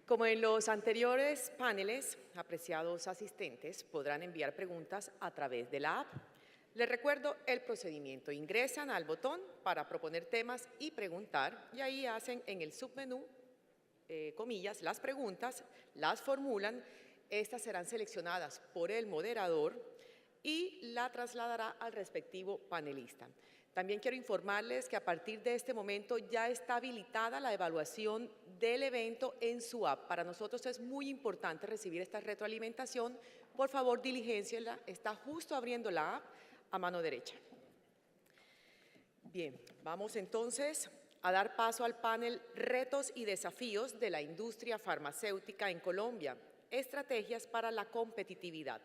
Como en los anteriores paneles, apreciados asistentes podrán enviar preguntas a través de la app. Les recuerdo el procedimiento. Ingresan al botón para proponer temas y preguntar, y ahí hacen en el submenú, comillas, las preguntas, las formulan. Estas serán seleccionadas por el moderador y la trasladará al respectivo panelista. También quiero informarles que a partir de este momento ya está habilitada la evaluación del evento en su app. Para nosotros es muy importante recibir esta retroalimentación. Por favor, diligéncienla. Está justo abriendo la app a mano derecha. Bien, vamos entonces a dar paso al panel Retos y desafíos de la industria farmacéutica en Colombia, estrategias para la competitividad.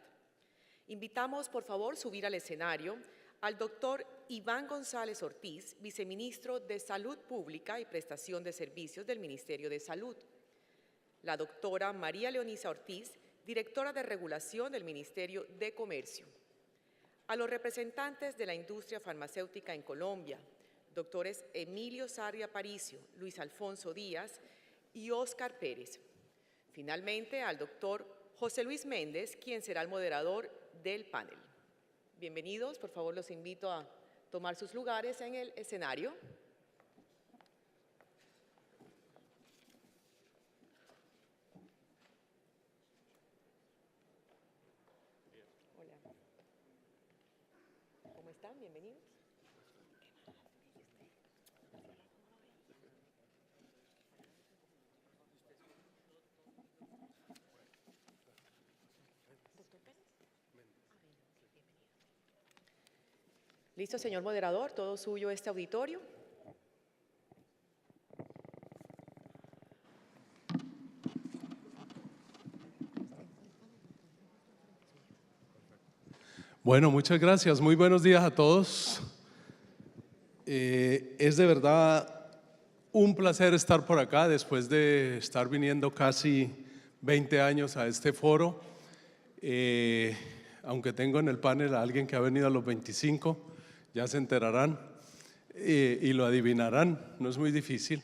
Invitamos, por favor, subir al escenario al doctor Iván González Ortiz, viceministro de Salud Pública y Prestación de Servicios del Ministerio de Salud. La doctora María Leonisa Ortiz, directora de Regulación del Ministerio de Comercio. A los representantes de la industria farmacéutica en Colombia, doctores Emilio Sarri Aparicio, Luis Alfonso Díaz y Óscar Pérez. Finalmente, al doctor José Luis Méndez, quien será el moderador del panel. Bienvenidos, por favor los invito a tomar sus lugares en el escenario. Hola. ¿Cómo están? Bienvenidos. ¿Listo, señor moderador? ¿Todo suyo este auditorio? Bueno, muchas gracias. Muy buenos días a todos. Es de verdad un placer estar por acá después de estar viniendo casi 20 años a este foro. Aunque tengo en el panel a alguien que ha venido a los 25, ya se enterarán y lo adivinarán, no es muy difícil.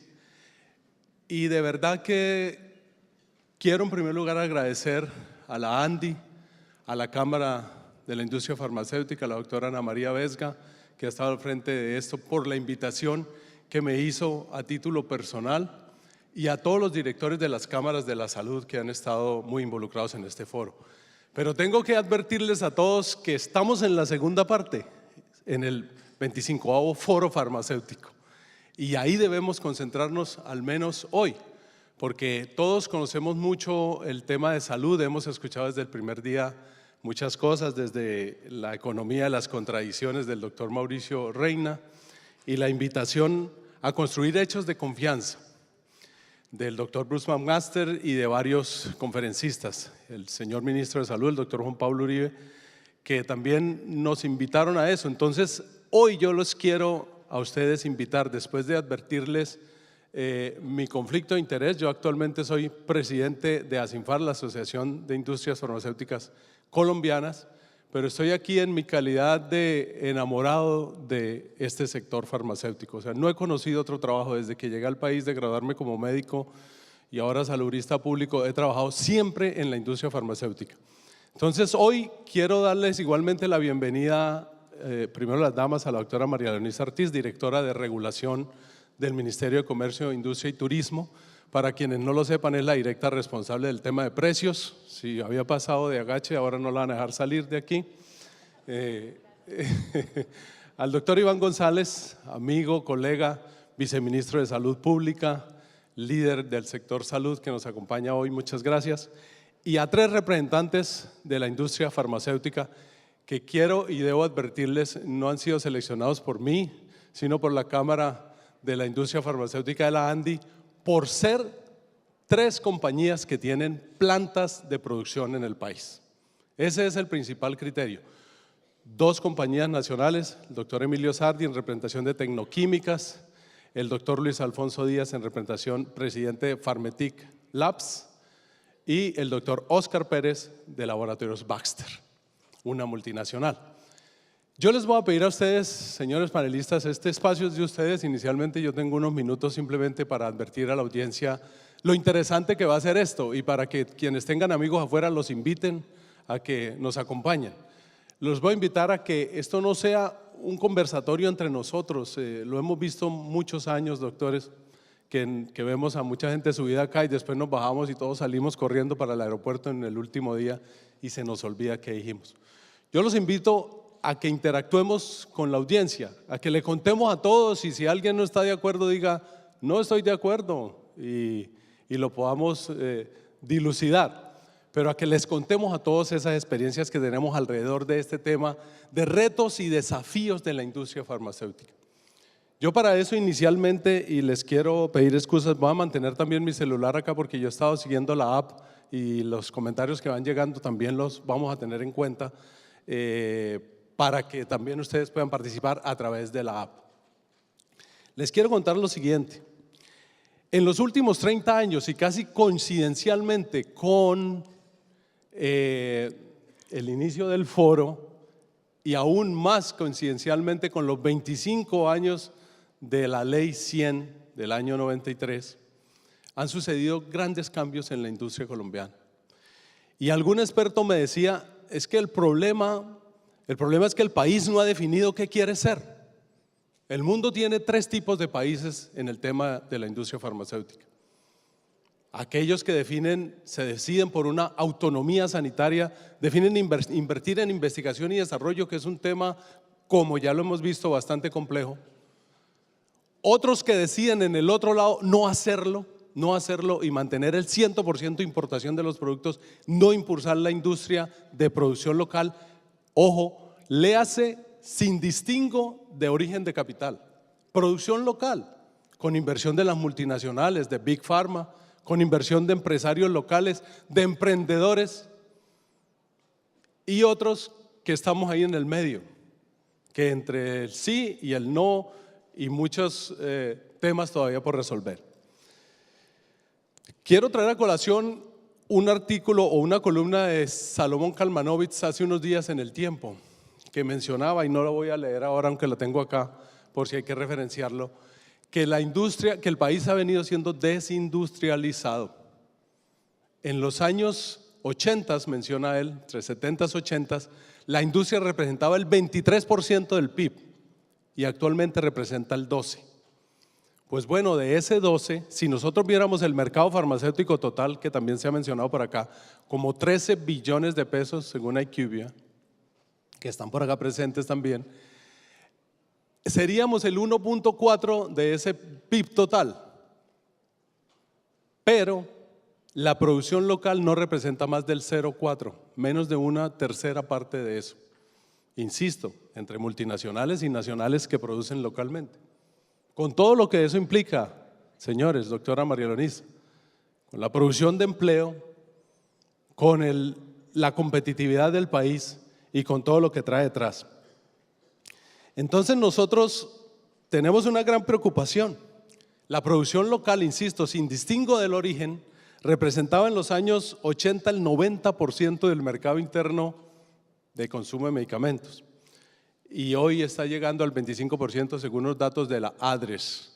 Y de verdad que quiero en primer lugar agradecer a la ANDI, a la Cámara de la Industria Farmacéutica, a la doctora Ana María Vesga, que ha estado al frente de esto, por la invitación que me hizo a título personal, y a todos los directores de las cámaras de la salud que han estado muy involucrados en este foro. Pero tengo que advertirles a todos que estamos en la segunda parte, en el 25º Foro Farmacéutico, y ahí debemos concentrarnos al menos hoy, porque todos conocemos mucho el tema de salud, hemos escuchado desde el primer día muchas cosas, desde la economía de las contradicciones del doctor Mauricio Reina y la invitación a construir hechos de confianza del doctor Bruce McMaster y de varios conferencistas, el señor ministro de Salud, el doctor Juan Pablo Uribe, que también nos invitaron a eso. Entonces, hoy yo los quiero a ustedes invitar, después de advertirles mi conflicto de interés. Yo actualmente soy presidente de ASINFAR, la Asociación de Industrias Farmacéuticas Colombianas, pero estoy aquí en mi calidad de enamorado de este sector farmacéutico. O sea, no he conocido otro trabajo desde que llegué al país de graduarme como médico y ahora saludista público. He trabajado siempre en la industria farmacéutica. Entonces, hoy quiero darles igualmente la bienvenida, primero las damas, a la doctora María Leonisa Ortiz, directora de Regulación del Ministerio de Comercio, Industria y Turismo. Para quienes no lo sepan, es la directa responsable del tema de precios. Si había pasado de agache, ahora no la van a dejar salir de aquí. Al doctor Iván González, amigo, colega, viceministro de Salud Pública, líder del sector salud que nos acompaña hoy, muchas gracias. Y a tres representantes de la industria farmacéutica que quiero y debo advertirles, no han sido seleccionados por mí, sino por la Cámara de la Industria Farmacéutica de la ANDI, por ser tres compañías que tienen plantas de producción en el país. Ese es el principal criterio. Dos compañías nacionales, el doctor Emilio Sardi en representación de Tecnoquímicas, el doctor Luis Alfonso Díaz en representación presidente de Pharmetic Labs, y el doctor Óscar Pérez de Laboratorios Baxter, una multinacional. Yo les voy a pedir a ustedes, señores panelistas, este espacio es de ustedes. Inicialmente yo tengo unos minutos simplemente para advertir a la audiencia lo interesante que va a ser esto, y para que quienes tengan amigos afuera los inviten a que nos acompañen. Los voy a invitar a que esto no sea un conversatorio entre nosotros. Lo hemos visto muchos años, doctores, que vemos a mucha gente subida acá y después nos bajamos y todos salimos corriendo para el aeropuerto en el último día y se nos olvida qué dijimos. Yo los invito a que interactuemos con la audiencia, a que le contemos a todos, y si alguien no está de acuerdo diga no estoy de acuerdo, y lo podamos dilucidar, pero a que les contemos a todos esas experiencias que tenemos alrededor de este tema de retos y desafíos de la industria farmacéutica. Yo para eso inicialmente, y les quiero pedir excusas, voy a mantener también mi celular acá porque yo he estado siguiendo la app y los comentarios que van llegando también los vamos a tener en cuenta para que también ustedes puedan participar a través de la app. Les quiero contar lo siguiente. En los últimos 30 años y casi coincidencialmente con el inicio del foro y aún más coincidencialmente con los 25 años de la Ley 100 del año 93, han sucedido grandes cambios en la industria colombiana. Y algún experto me decía, es que el problema es que el país no ha definido qué quiere ser. El mundo tiene 3 tipos de países en el tema de la industria farmacéutica. Aquellos que se deciden por una autonomía sanitaria, definen invertir en investigación y desarrollo, que es un tema, como ya lo hemos visto, bastante complejo. Otros que deciden en el otro lado no hacerlo y mantener el 100% de importación de los productos, no impulsar la industria de producción local. Ojo, léase sin distingo de origen de capital, producción local, con inversión de las multinacionales, de Big Pharma, con inversión de empresarios locales, de emprendedores y otros que estamos ahí en el medio, que entre el sí y el no y muchos temas todavía por resolver. Quiero traer a colación un artículo o una columna de Salomón Kalmanovitz hace unos días en El Tiempo, que mencionaba, y no lo voy a leer ahora aunque lo tengo acá por si hay que referenciarlo, que el país ha venido siendo desindustrializado. En los años 80, menciona él, entre 70 y 80, la industria representaba el 23% del PIB y actualmente representa el 12%. Pues bueno, de ese 12, si nosotros viéramos el mercado farmacéutico total, que también se ha mencionado por acá, como 13 billones de pesos según IQVIA, que están por acá presentes también, seríamos el 1.4 de ese PIB total, pero la producción local no representa más del 0.4, menos de una tercera parte de eso. Insisto, entre multinacionales y nacionales que producen localmente. Con todo lo que eso implica, señores, doctora María Leonisa, con la producción de empleo, con la competitividad del país y con todo lo que trae detrás. Entonces nosotros tenemos una gran preocupación. La producción local, insisto, sin distingo del origen, representaba en los años 80 el 90% del mercado interno de consumo de medicamentos. Y hoy está llegando al 25% según los datos de la ADRES.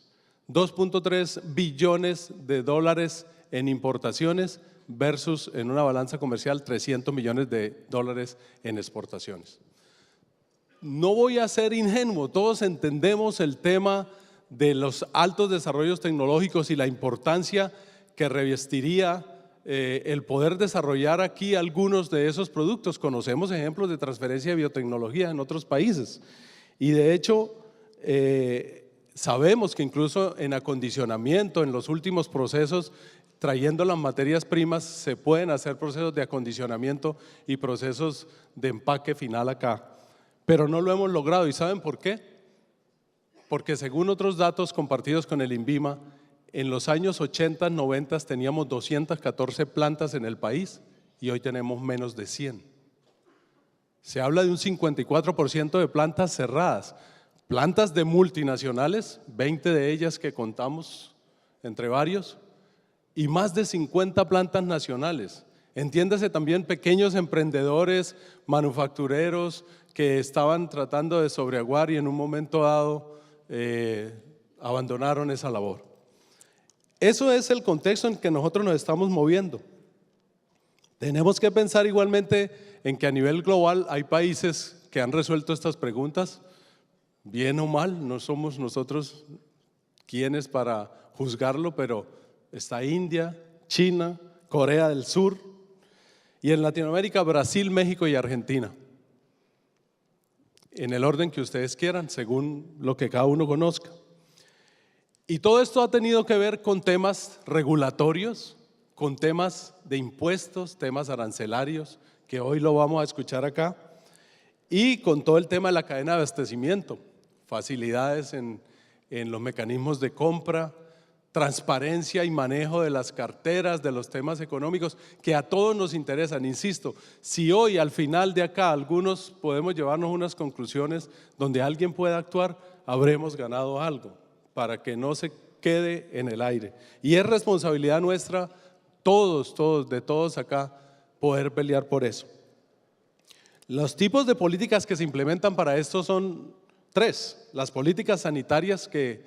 2.3 billones de dólares en importaciones versus en una balanza comercial 300 millones de dólares en exportaciones. No voy a ser ingenuo, todos entendemos el tema de los altos desarrollos tecnológicos y la importancia que revestiría el poder desarrollar aquí algunos de esos productos. Conocemos ejemplos de transferencia de biotecnología en otros países y de hecho sabemos que incluso en acondicionamiento, en los últimos procesos, trayendo las materias primas, se pueden hacer procesos de acondicionamiento y procesos de empaque final acá, pero no lo hemos logrado. ¿Y saben por qué? Porque según otros datos compartidos con el INVIMA, en los años 80, 90 teníamos 214 plantas en el país y hoy tenemos menos de 100. Se habla de un 54% de plantas cerradas, plantas de multinacionales, 20 de ellas que contamos entre varios, y más de 50 plantas nacionales. Entiéndase también pequeños emprendedores, manufactureros que estaban tratando de sobreaguar y en un momento dado abandonaron esa labor. Eso es el contexto en que nosotros nos estamos moviendo. Tenemos que pensar igualmente en que a nivel global hay países que han resuelto estas preguntas, bien o mal, no somos nosotros quienes para juzgarlo, pero está India, China, Corea del Sur y en Latinoamérica Brasil, México y Argentina. En el orden que ustedes quieran, según lo que cada uno conozca. Y todo esto ha tenido que ver con temas regulatorios, con temas de impuestos, temas arancelarios, que hoy lo vamos a escuchar acá, y con todo el tema de la cadena de abastecimiento, facilidades en los mecanismos de compra, transparencia y manejo de las carteras, de los temas económicos que a todos nos interesan. Insisto, si hoy al final de acá algunos podemos llevarnos unas conclusiones donde alguien pueda actuar, habremos ganado algo para que no se quede en el aire. Y es responsabilidad nuestra, de todos acá, poder pelear por eso. Los tipos de políticas que se implementan para esto son tres: las políticas sanitarias que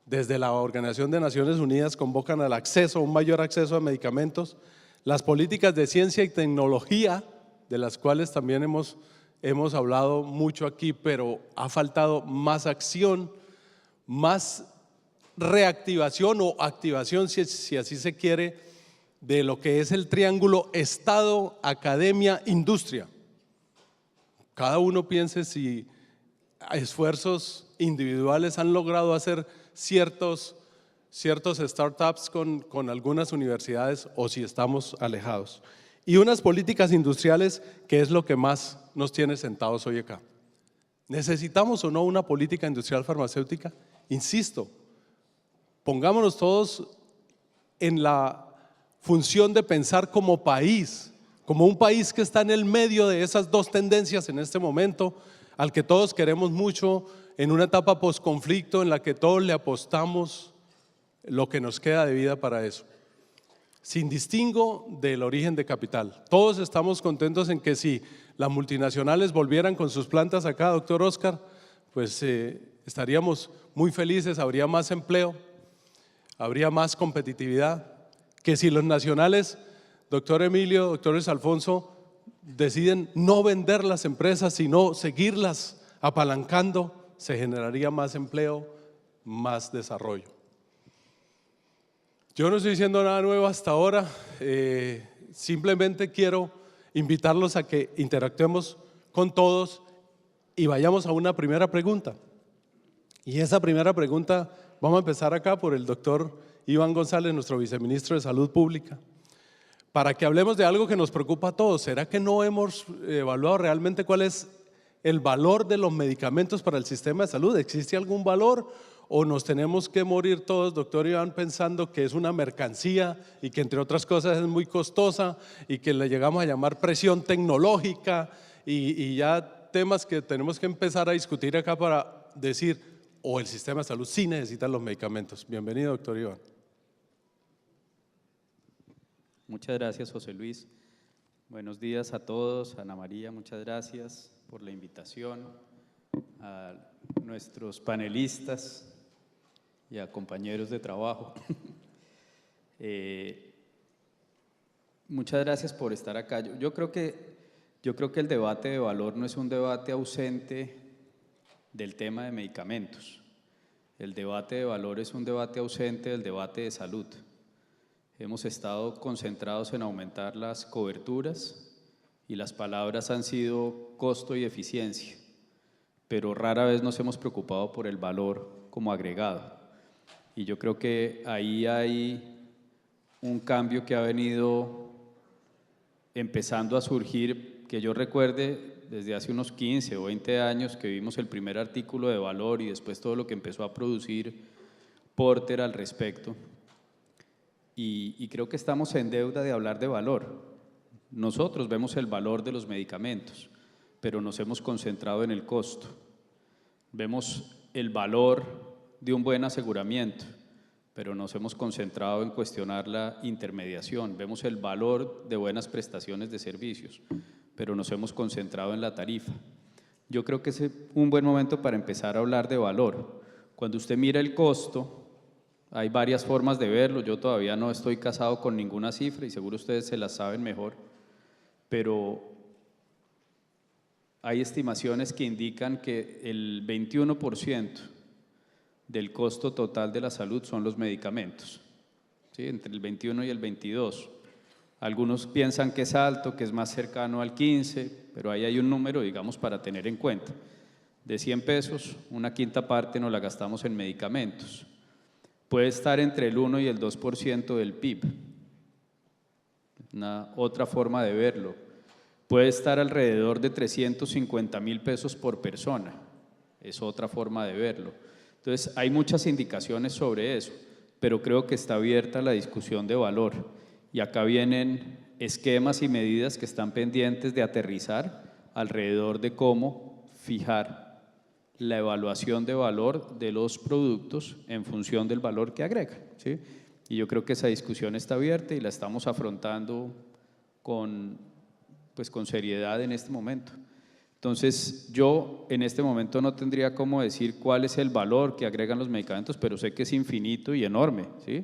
desde la Organización de Naciones Unidas convocan al acceso, un mayor acceso a medicamentos; las políticas de ciencia y tecnología, de las cuales también hemos hablado mucho aquí, pero ha faltado más acción, más reactivación o activación, si así se quiere, de lo que es el triángulo Estado, Academia, Industria. Cada uno piense si esfuerzos individuales han logrado hacer ciertos startups con algunas universidades o si estamos alejados. Y unas políticas industriales, que es lo que más nos tiene sentados hoy acá. ¿Necesitamos o no una política industrial farmacéutica? Insisto, pongámonos todos en la función de pensar como país, como un país que está en el medio de esas dos tendencias en este momento, al que todos queremos mucho, en una etapa posconflicto en la que todos le apostamos lo que nos queda de vida para eso, sin distingo del origen de capital. Todos estamos contentos en que si las multinacionales volvieran con sus plantas acá, doctor Oscar, pues estaríamos muy felices, habría más empleo, habría más competitividad, que si los nacionales, doctor Emilio, doctores Alfonso, deciden no vender las empresas, sino seguirlas apalancando, se generaría más empleo, más desarrollo. Yo no estoy diciendo nada nuevo hasta ahora, simplemente quiero invitarlos a que interactuemos con todos y vayamos a una primera pregunta. Y esa primera pregunta, vamos a empezar acá por el doctor Iván González, nuestro viceministro de Salud Pública, para que hablemos de algo que nos preocupa a todos. ¿Será que no hemos evaluado realmente cuál es el valor de los medicamentos para el sistema de salud? ¿Existe algún valor o nos tenemos que morir todos, doctor Iván, pensando que es una mercancía y que entre otras cosas es muy costosa y que le llegamos a llamar presión tecnológica y ya temas que tenemos que empezar a discutir acá para decir, o el sistema de salud sí necesita los medicamentos? Bienvenido, doctor Iván. Muchas gracias, José Luis. Buenos días a todos. Ana María, muchas gracias por la invitación. A nuestros panelistas y a compañeros de trabajo. Muchas gracias por estar acá. Yo creo que el debate de valor no es un debate ausente del tema de medicamentos. El debate de valor es un debate ausente del debate de salud. Hemos estado concentrados en aumentar las coberturas y las palabras han sido costo y eficiencia, pero rara vez nos hemos preocupado por el valor como agregado. Y yo creo que ahí hay un cambio que ha venido empezando a surgir, que yo recuerde desde hace unos 15 o 20 años que vimos el primer artículo de valor y después todo lo que empezó a producir Porter al respecto. Y creo que estamos en deuda de hablar de valor. Nosotros vemos el valor de los medicamentos, pero nos hemos concentrado en el costo. Vemos el valor de un buen aseguramiento, pero nos hemos concentrado en cuestionar la intermediación. Vemos el valor de buenas prestaciones de servicios, pero nos hemos concentrado en la tarifa. Yo creo que es un buen momento para empezar a hablar de valor. Cuando usted mira el costo, Hay varias formas de verlo, yo todavía no estoy casado con ninguna cifra y seguro ustedes se las saben mejor, pero hay estimaciones que indican que el 21% del costo total de la salud son los medicamentos, ¿sí? Entre el 21 y el 22. Algunos piensan que es alto, que es más cercano al 15, pero ahí hay un número, digamos, para tener en cuenta. De 100 pesos, una quinta parte nos la gastamos en medicamentos. Puede estar entre el 1 y el 2% del PIB. Una otra forma de verlo. Puede estar alrededor de 350.000 pesos por persona. Es otra forma de verlo. Entonces, hay muchas indicaciones sobre eso, pero creo que está abierta la discusión de valor. Y acá vienen esquemas y medidas que están pendientes de aterrizar alrededor de cómo fijar la evaluación de valor de los productos en función del valor que agregan, ¿sí? Y yo creo que esa discusión está abierta y la estamos afrontando con seriedad en este momento. Entonces, yo en este momento no tendría cómo decir cuál es el valor que agregan los medicamentos, pero sé que es infinito y enorme, ¿sí?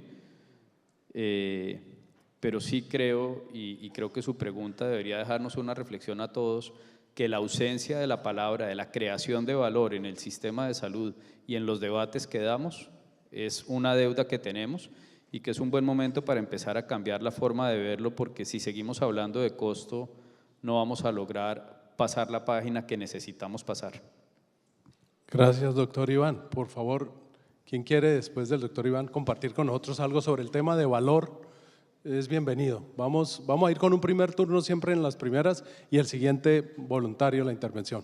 Pero sí creo, y creo que su pregunta debería dejarnos una reflexión a todos, que la ausencia de la palabra, de la creación de valor en el sistema de salud y en los debates que damos es una deuda que tenemos y que es un buen momento para empezar a cambiar la forma de verlo, porque si seguimos hablando de costo no vamos a lograr pasar la página que necesitamos pasar. Gracias, doctor Iván. Por favor, ¿quién quiere después del doctor Iván compartir con nosotros algo sobre el tema de valor? Es bienvenido. Vamos a ir con un primer turno siempre en las primeras y el siguiente voluntario la intervención.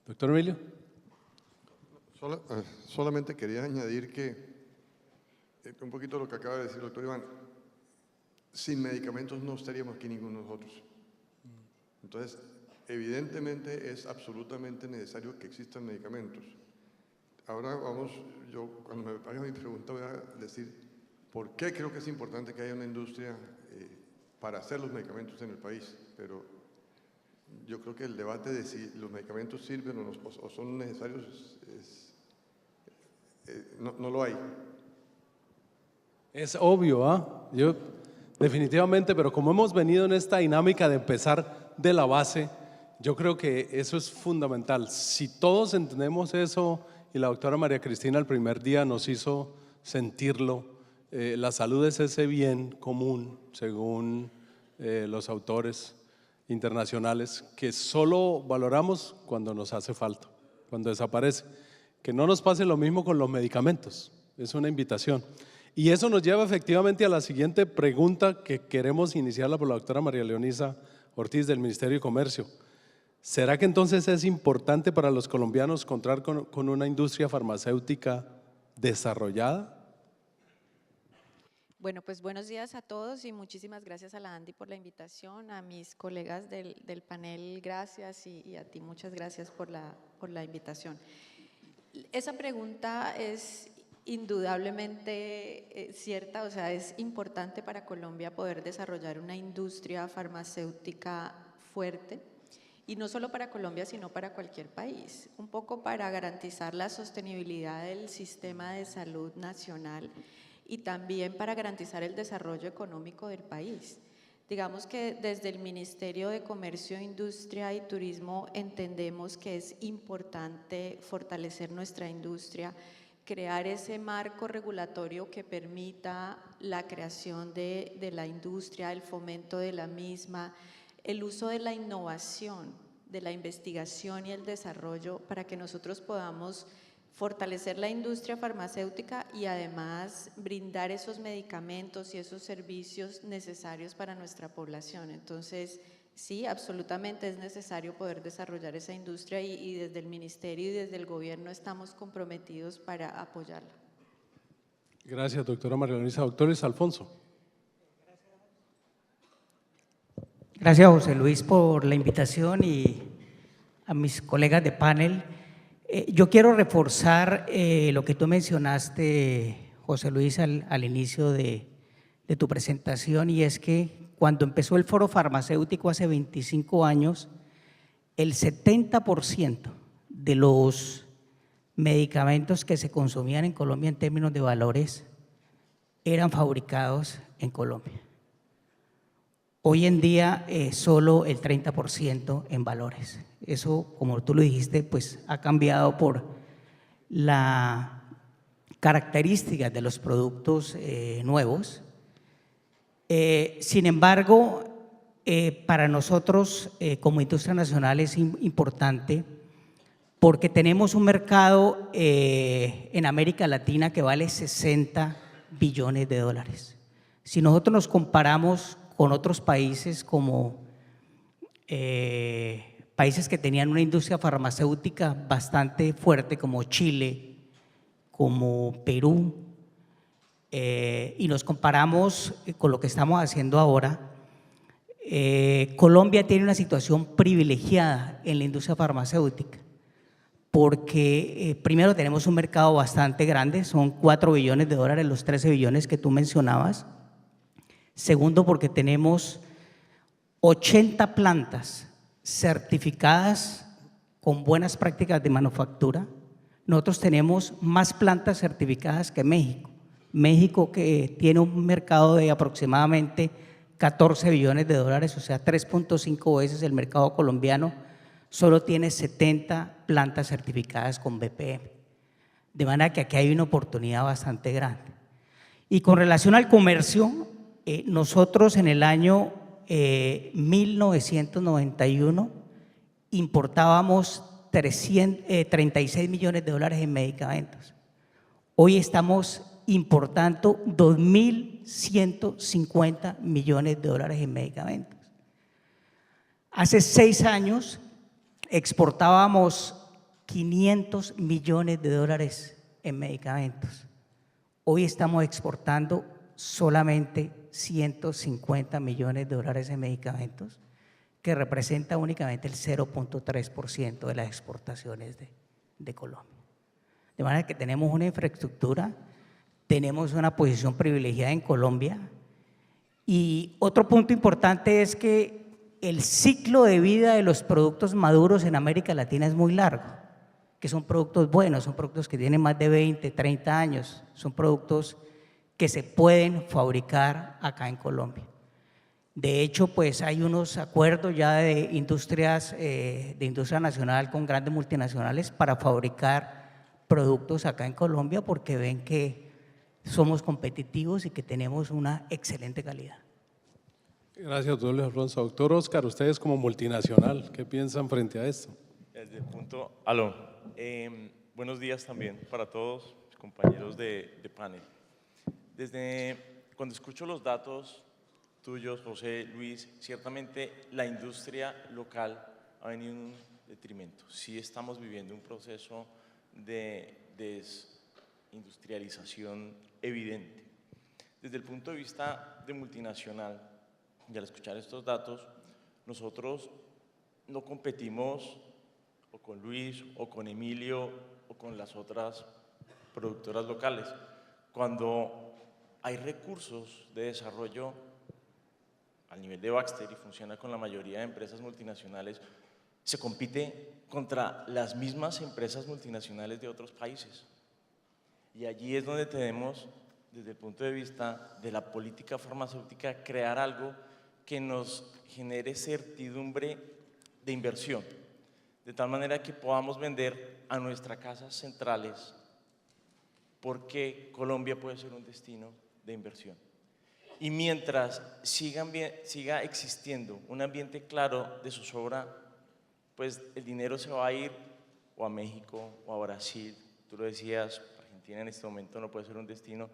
Doctor Emilio. Solamente quería añadir que un poquito lo que acaba de decir el doctor Iván, sin medicamentos no estaríamos aquí ninguno de nosotros. Entonces, evidentemente es absolutamente necesario que existan medicamentos. Ahora yo cuando me haga mi pregunta voy a decir por qué creo que es importante que haya una industria para hacer los medicamentos en el país, pero yo creo que el debate de si los medicamentos sirven o son necesarios no lo hay. Es obvio, yo definitivamente, pero como hemos venido en esta dinámica de empezar de la base, yo creo que eso es fundamental. Si todos entendemos eso, y la doctora María Cristina el primer día nos hizo sentirlo, la salud es ese bien común, según los autores internacionales, que solo valoramos cuando nos hace falta, cuando desaparece. Que no nos pase lo mismo con los medicamentos, es una invitación. Y eso nos lleva efectivamente a la siguiente pregunta que queremos iniciarla por la doctora María Leonisa Ortiz del Ministerio de Comercio. ¿Será que entonces es importante para los colombianos contar con una industria farmacéutica desarrollada? Bueno, pues buenos días a todos y muchísimas gracias a la Andy por la invitación, a mis colegas del panel, gracias y a ti muchas gracias por la invitación. Esa pregunta es indudablemente cierta, o sea, es importante para Colombia poder desarrollar una industria farmacéutica fuerte, y no solo para Colombia, sino para cualquier país, un poco para garantizar la sostenibilidad del sistema de salud nacional y también para garantizar el desarrollo económico del país. Digamos que desde el Ministerio de Comercio, Industria y Turismo entendemos que es importante fortalecer nuestra industria, crear ese marco regulatorio que permita la creación de la industria, el fomento de la misma, el uso de la innovación, de la investigación y el desarrollo para que nosotros podamos fortalecer la industria farmacéutica y además brindar esos medicamentos y esos servicios necesarios para nuestra población. Entonces, sí, absolutamente es necesario poder desarrollar esa industria y desde el Ministerio y desde el Gobierno estamos comprometidos para apoyarla. Gracias, doctora María Luisa. Doctor Luis Alfonso. Gracias, José Luis, por la invitación y a mis colegas de panel. Yo quiero reforzar lo que tú mencionaste, José Luis, al inicio de tu presentación, y es que cuando empezó el Foro Farmacéutico hace 25 años, el 70% de los medicamentos que se consumían en Colombia en términos de valores eran fabricados en Colombia. Hoy en día solo el 30% en valores. Eso, como tú lo dijiste, pues ha cambiado por la características de los productos nuevos. Sin embargo, para nosotros como industria nacional es importante porque tenemos un mercado en América Latina que vale 60 billones de dólares. Si nosotros nos comparamos con otros países como países que tenían una industria farmacéutica bastante fuerte como Chile, como Perú, y nos comparamos con lo que estamos haciendo ahora, Colombia tiene una situación privilegiada en la industria farmacéutica porque primero tenemos un mercado bastante grande, son 4 billones de dólares, los 13 billones que tú mencionabas. Segundo, porque tenemos 80 plantas certificadas con buenas prácticas de manufactura. Nosotros tenemos más plantas certificadas que México. México, que tiene un mercado de aproximadamente 14 billones de dólares, o sea, 3.5 veces el mercado colombiano, solo tiene 70 plantas certificadas con BPM. De manera que aquí hay una oportunidad bastante grande. Y con relación al comercio, nosotros en el año 1991 importábamos 36 millones de dólares en medicamentos. Hoy estamos importando 2.150 millones de dólares en medicamentos. Hace 6 años exportábamos 500 millones de dólares en medicamentos. Hoy estamos exportando solamente 150 millones de dólares en medicamentos, que representa únicamente el 0.3% de las exportaciones de Colombia. De manera que tenemos una infraestructura, tenemos una posición privilegiada en Colombia. Y otro punto importante es que el ciclo de vida de los productos maduros en América Latina es muy largo, que son productos buenos, son productos que tienen más de 20, 30 años, son productos que se pueden fabricar acá en Colombia. De hecho, pues hay unos acuerdos ya de industria nacional con grandes multinacionales para fabricar productos acá en Colombia porque ven que somos competitivos y que tenemos una excelente calidad. Gracias, doctor Luis Alfonso. Doctor Oscar, ustedes como multinacional, ¿qué piensan frente a esto? Desde el punto, aló, buenos días también para todos mis compañeros de panel. Desde cuando escucho los datos tuyos, José Luis, ciertamente la industria local ha venido en un detrimento. Sí estamos viviendo un proceso de desindustrialización evidente. Desde el punto de vista de multinacional, y al escuchar estos datos, nosotros no competimos o con Luis o con Emilio o con las otras productoras locales. Cuando hay recursos de desarrollo al nivel de Baxter y funciona con la mayoría de empresas multinacionales, se compite contra las mismas empresas multinacionales de otros países. Y allí es donde tenemos, desde el punto de vista de la política farmacéutica, crear algo que nos genere certidumbre de inversión, de tal manera que podamos vender a nuestras casas centrales porque Colombia puede ser un destino de inversión. Y mientras siga existiendo un ambiente claro de zozobra, pues el dinero se va a ir o a México o a Brasil. Tú lo decías, Argentina en este momento no puede ser un destino.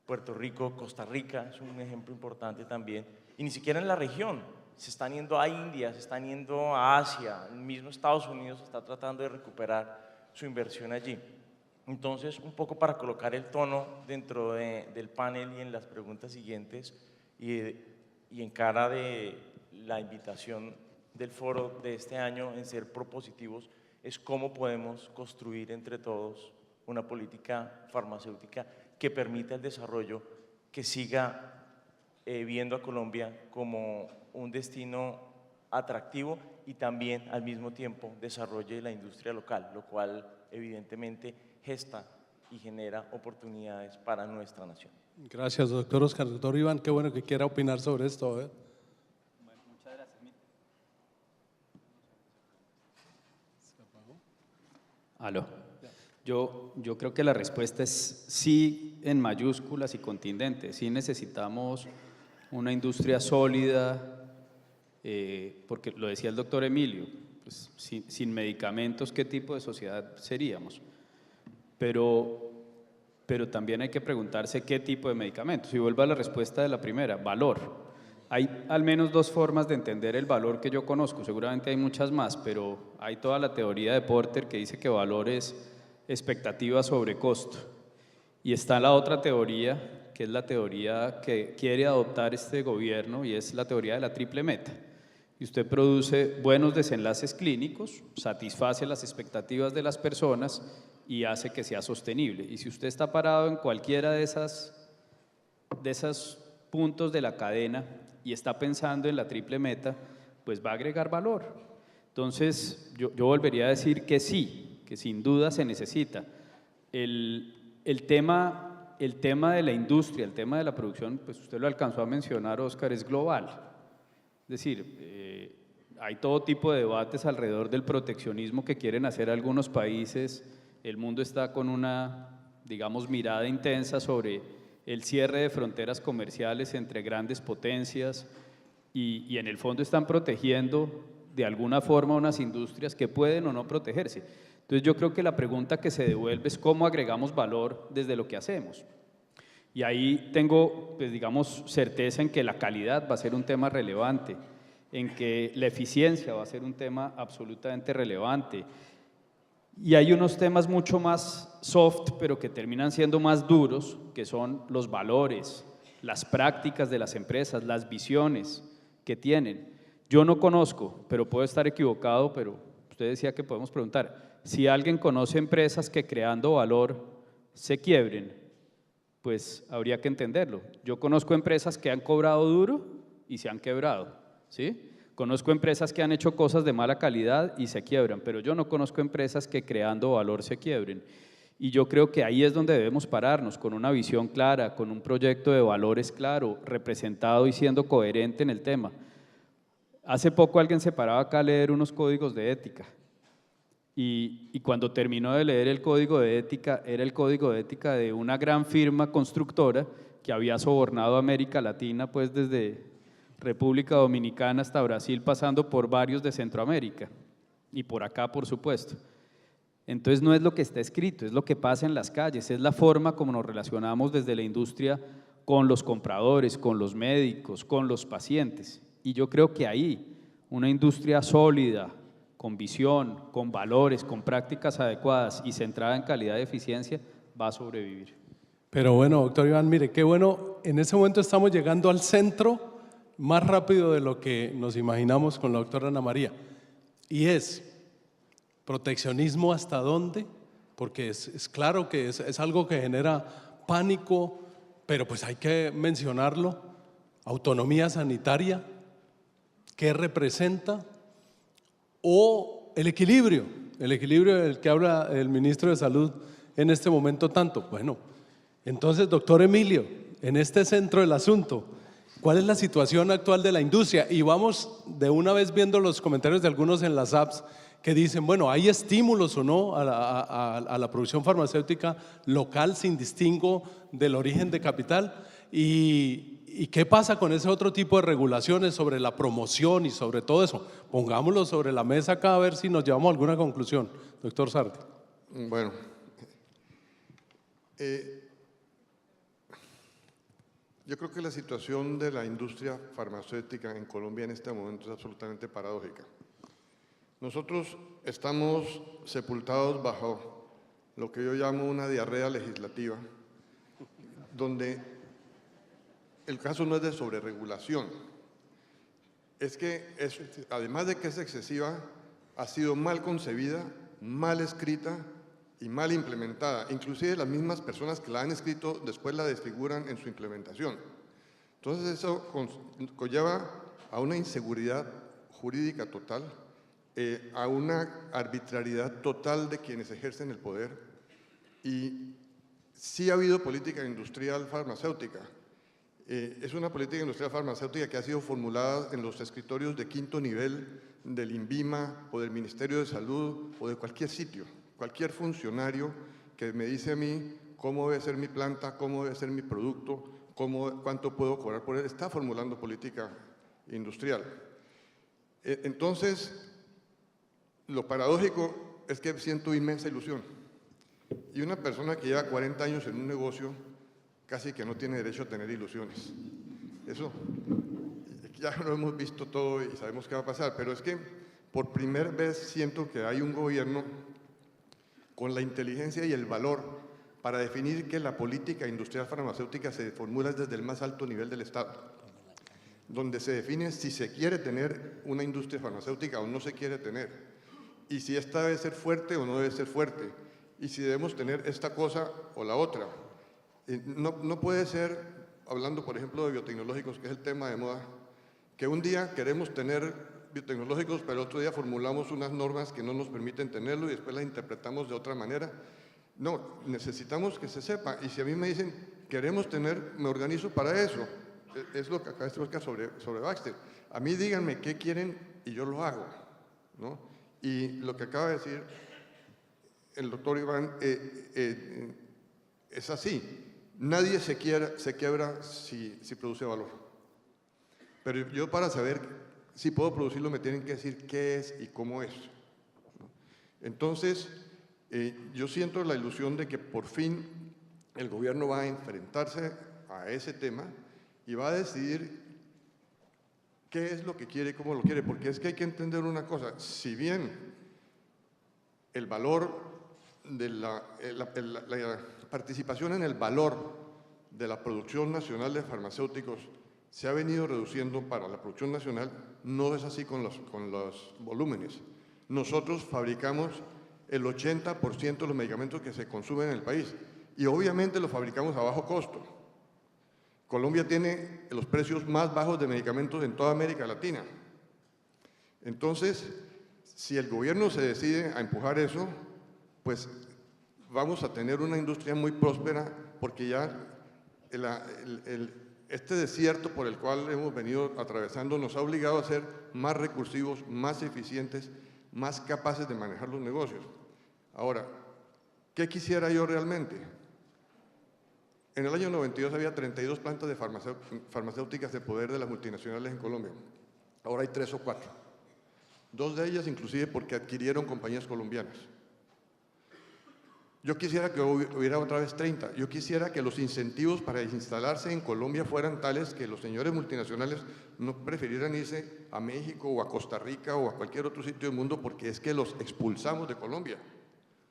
Puerto Rico, Costa Rica es un ejemplo importante también. Y ni siquiera en la región. Se están yendo a India, se están yendo a Asia. El mismo Estados Unidos está tratando de recuperar su inversión allí. Entonces, un poco para colocar el tono dentro del panel y en las preguntas siguientes y en cara de la invitación del foro de este año en ser propositivos, es cómo podemos construir entre todos una política farmacéutica que permita el desarrollo, que siga viendo a Colombia como un destino atractivo y también al mismo tiempo desarrolle la industria local, lo cual evidentemente gesta y genera oportunidades para nuestra nación. Gracias, doctor Oscar. Doctor Iván, qué bueno que quiera opinar sobre esto. Bueno, muchas gracias. Aló. Yo creo que la respuesta es sí en mayúsculas y contundente. Sí necesitamos una industria sólida, porque lo decía el doctor Emilio, pues, sin medicamentos, ¿qué tipo de sociedad seríamos? Pero también hay que preguntarse qué tipo de medicamentos. Y vuelvo a la respuesta de la primera, valor. Hay al menos dos formas de entender el valor que yo conozco, seguramente hay muchas más, pero hay toda la teoría de Porter que dice que valor es expectativa sobre costo. Y está la otra teoría, que es la teoría que quiere adoptar este gobierno, y es la teoría de la triple meta. Y usted produce buenos desenlaces clínicos, satisface las expectativas de las personas y hace que sea sostenible. Y si usted está parado en cualquiera de esos puntos de la cadena y está pensando en la triple meta, pues va a agregar valor. Entonces, yo volvería a decir que sí, que sin duda se necesita. El tema de la industria, el tema de la producción, pues usted lo alcanzó a mencionar, Oscar, es global. Es decir, hay todo tipo de debates alrededor del proteccionismo que quieren hacer algunos países. El mundo está con una, digamos, mirada intensa sobre el cierre de fronteras comerciales entre grandes potencias y en el fondo están protegiendo de alguna forma unas industrias que pueden o no protegerse. Entonces yo creo que la pregunta que se devuelve es cómo agregamos valor desde lo que hacemos. Y ahí tengo, pues digamos, certeza en que la calidad va a ser un tema relevante, en que la eficiencia va a ser un tema absolutamente relevante. Y hay unos temas mucho más soft, pero que terminan siendo más duros, que son los valores, las prácticas de las empresas, las visiones que tienen. Yo no conozco, pero puedo estar equivocado, pero usted decía que podemos preguntar, si alguien conoce empresas que creando valor se quiebren, pues habría que entenderlo. Yo conozco empresas que han cobrado duro y se han quebrado, ¿sí? Conozco empresas que han hecho cosas de mala calidad y se quiebran, pero yo no conozco empresas que creando valor se quiebren. Y yo creo que ahí es donde debemos pararnos, con una visión clara, con un proyecto de valores claro, representado y siendo coherente en el tema. Hace poco alguien se paraba acá a leer unos códigos de ética y cuando terminó de leer el código de ética, era el código de ética de una gran firma constructora que había sobornado a América Latina, pues desde República Dominicana hasta Brasil, pasando por varios de Centroamérica y por acá, por supuesto. Entonces no es lo que está escrito, es lo que pasa en las calles, es la forma como nos relacionamos desde la industria con los compradores, con los médicos, con los pacientes. Y yo creo que ahí una industria sólida, con visión, con valores, con prácticas adecuadas y centrada en calidad y eficiencia, va a sobrevivir. Pero bueno, doctor Iván, mire, qué bueno, en ese momento estamos llegando al centro más rápido de lo que nos imaginamos con la doctora Ana María. Y es, ¿proteccionismo hasta dónde? Porque es claro que es algo que genera pánico, pero pues hay que mencionarlo. Autonomía sanitaria, ¿qué representa? O el equilibrio del que habla el ministro de Salud en este momento tanto. Bueno, entonces, doctor Emilio, en este centro del asunto, ¿cuál es la situación actual de la industria? Y vamos de una vez viendo los comentarios de algunos en las apps que dicen, bueno, ¿hay estímulos o no a la producción farmacéutica local sin distingo del origen de capital? ¿Y qué pasa con ese otro tipo de regulaciones sobre la promoción y sobre todo eso? Pongámoslo sobre la mesa acá a ver si nos llevamos a alguna conclusión. Doctor Sardi. Bueno, yo creo que la situación de la industria farmacéutica en Colombia en este momento es absolutamente paradójica. Nosotros estamos sepultados bajo lo que yo llamo una diarrea legislativa, donde el caso no es de sobreregulación, es que además de que es excesiva, ha sido mal concebida, mal escrita y mal implementada. Inclusive las mismas personas que la han escrito después la desfiguran en su implementación. Entonces eso conlleva a una inseguridad jurídica total, a una arbitrariedad total de quienes ejercen el poder y sí ha habido política industrial farmacéutica. Es una política industrial farmacéutica que ha sido formulada en los escritorios de 5º nivel del INVIMA o del Ministerio de Salud o de cualquier sitio. Cualquier funcionario que me dice a mí cómo debe ser mi planta, cómo debe ser mi producto, cuánto puedo cobrar por él, está formulando política industrial. Entonces, lo paradójico es que siento inmensa ilusión. Y una persona que lleva 40 años en un negocio casi que no tiene derecho a tener ilusiones. Eso ya lo hemos visto todo y sabemos qué va a pasar, pero es que por primera vez siento que hay un gobierno con la inteligencia y el valor para definir que la política industrial farmacéutica se formula desde el más alto nivel del Estado, donde se define si se quiere tener una industria farmacéutica o no se quiere tener, y si esta debe ser fuerte o no debe ser fuerte, y si debemos tener esta cosa o la otra. No puede ser, hablando por ejemplo de biotecnológicos, que es el tema de moda, que un día queremos tener biotecnológicos, pero otro día formulamos unas normas que no nos permiten tenerlo y después las interpretamos de otra manera. No, necesitamos que se sepa, y si a mí me dicen, queremos tener, me organizo para eso. Es lo que acá se busca sobre Baxter. A mí díganme qué quieren y yo lo hago, ¿no? Y lo que acaba de decir el doctor Iván es así. Nadie se quiebra si produce valor. Pero yo, para saber si puedo producirlo, me tienen que decir qué es y cómo es, ¿no? Entonces, yo siento la ilusión de que por fin el gobierno va a enfrentarse a ese tema y va a decidir qué es lo que quiere y cómo lo quiere, porque es que hay que entender una cosa: si bien el valor de la participación en el valor de la producción nacional de farmacéuticos se ha venido reduciendo para la producción nacional, no es así con los volúmenes. Nosotros fabricamos el 80% de los medicamentos que se consumen en el país y obviamente los fabricamos a bajo costo. Colombia tiene los precios más bajos de medicamentos en toda América Latina. Entonces, si el gobierno se decide a empujar eso, pues vamos a tener una industria muy próspera, porque ya este desierto por el cual hemos venido atravesando nos ha obligado a ser más recursivos, más eficientes, más capaces de manejar los negocios. Ahora, ¿qué quisiera yo realmente? En el año 92 había 32 plantas de farmacéuticas de poder de las multinacionales en Colombia. Ahora hay 3 o 4. 2 de ellas inclusive porque adquirieron compañías colombianas. Yo quisiera que hubiera otra vez 30. Yo quisiera que los incentivos para instalarse en Colombia fueran tales que los señores multinacionales no prefirieran irse a México o a Costa Rica o a cualquier otro sitio del mundo, porque es que los expulsamos de Colombia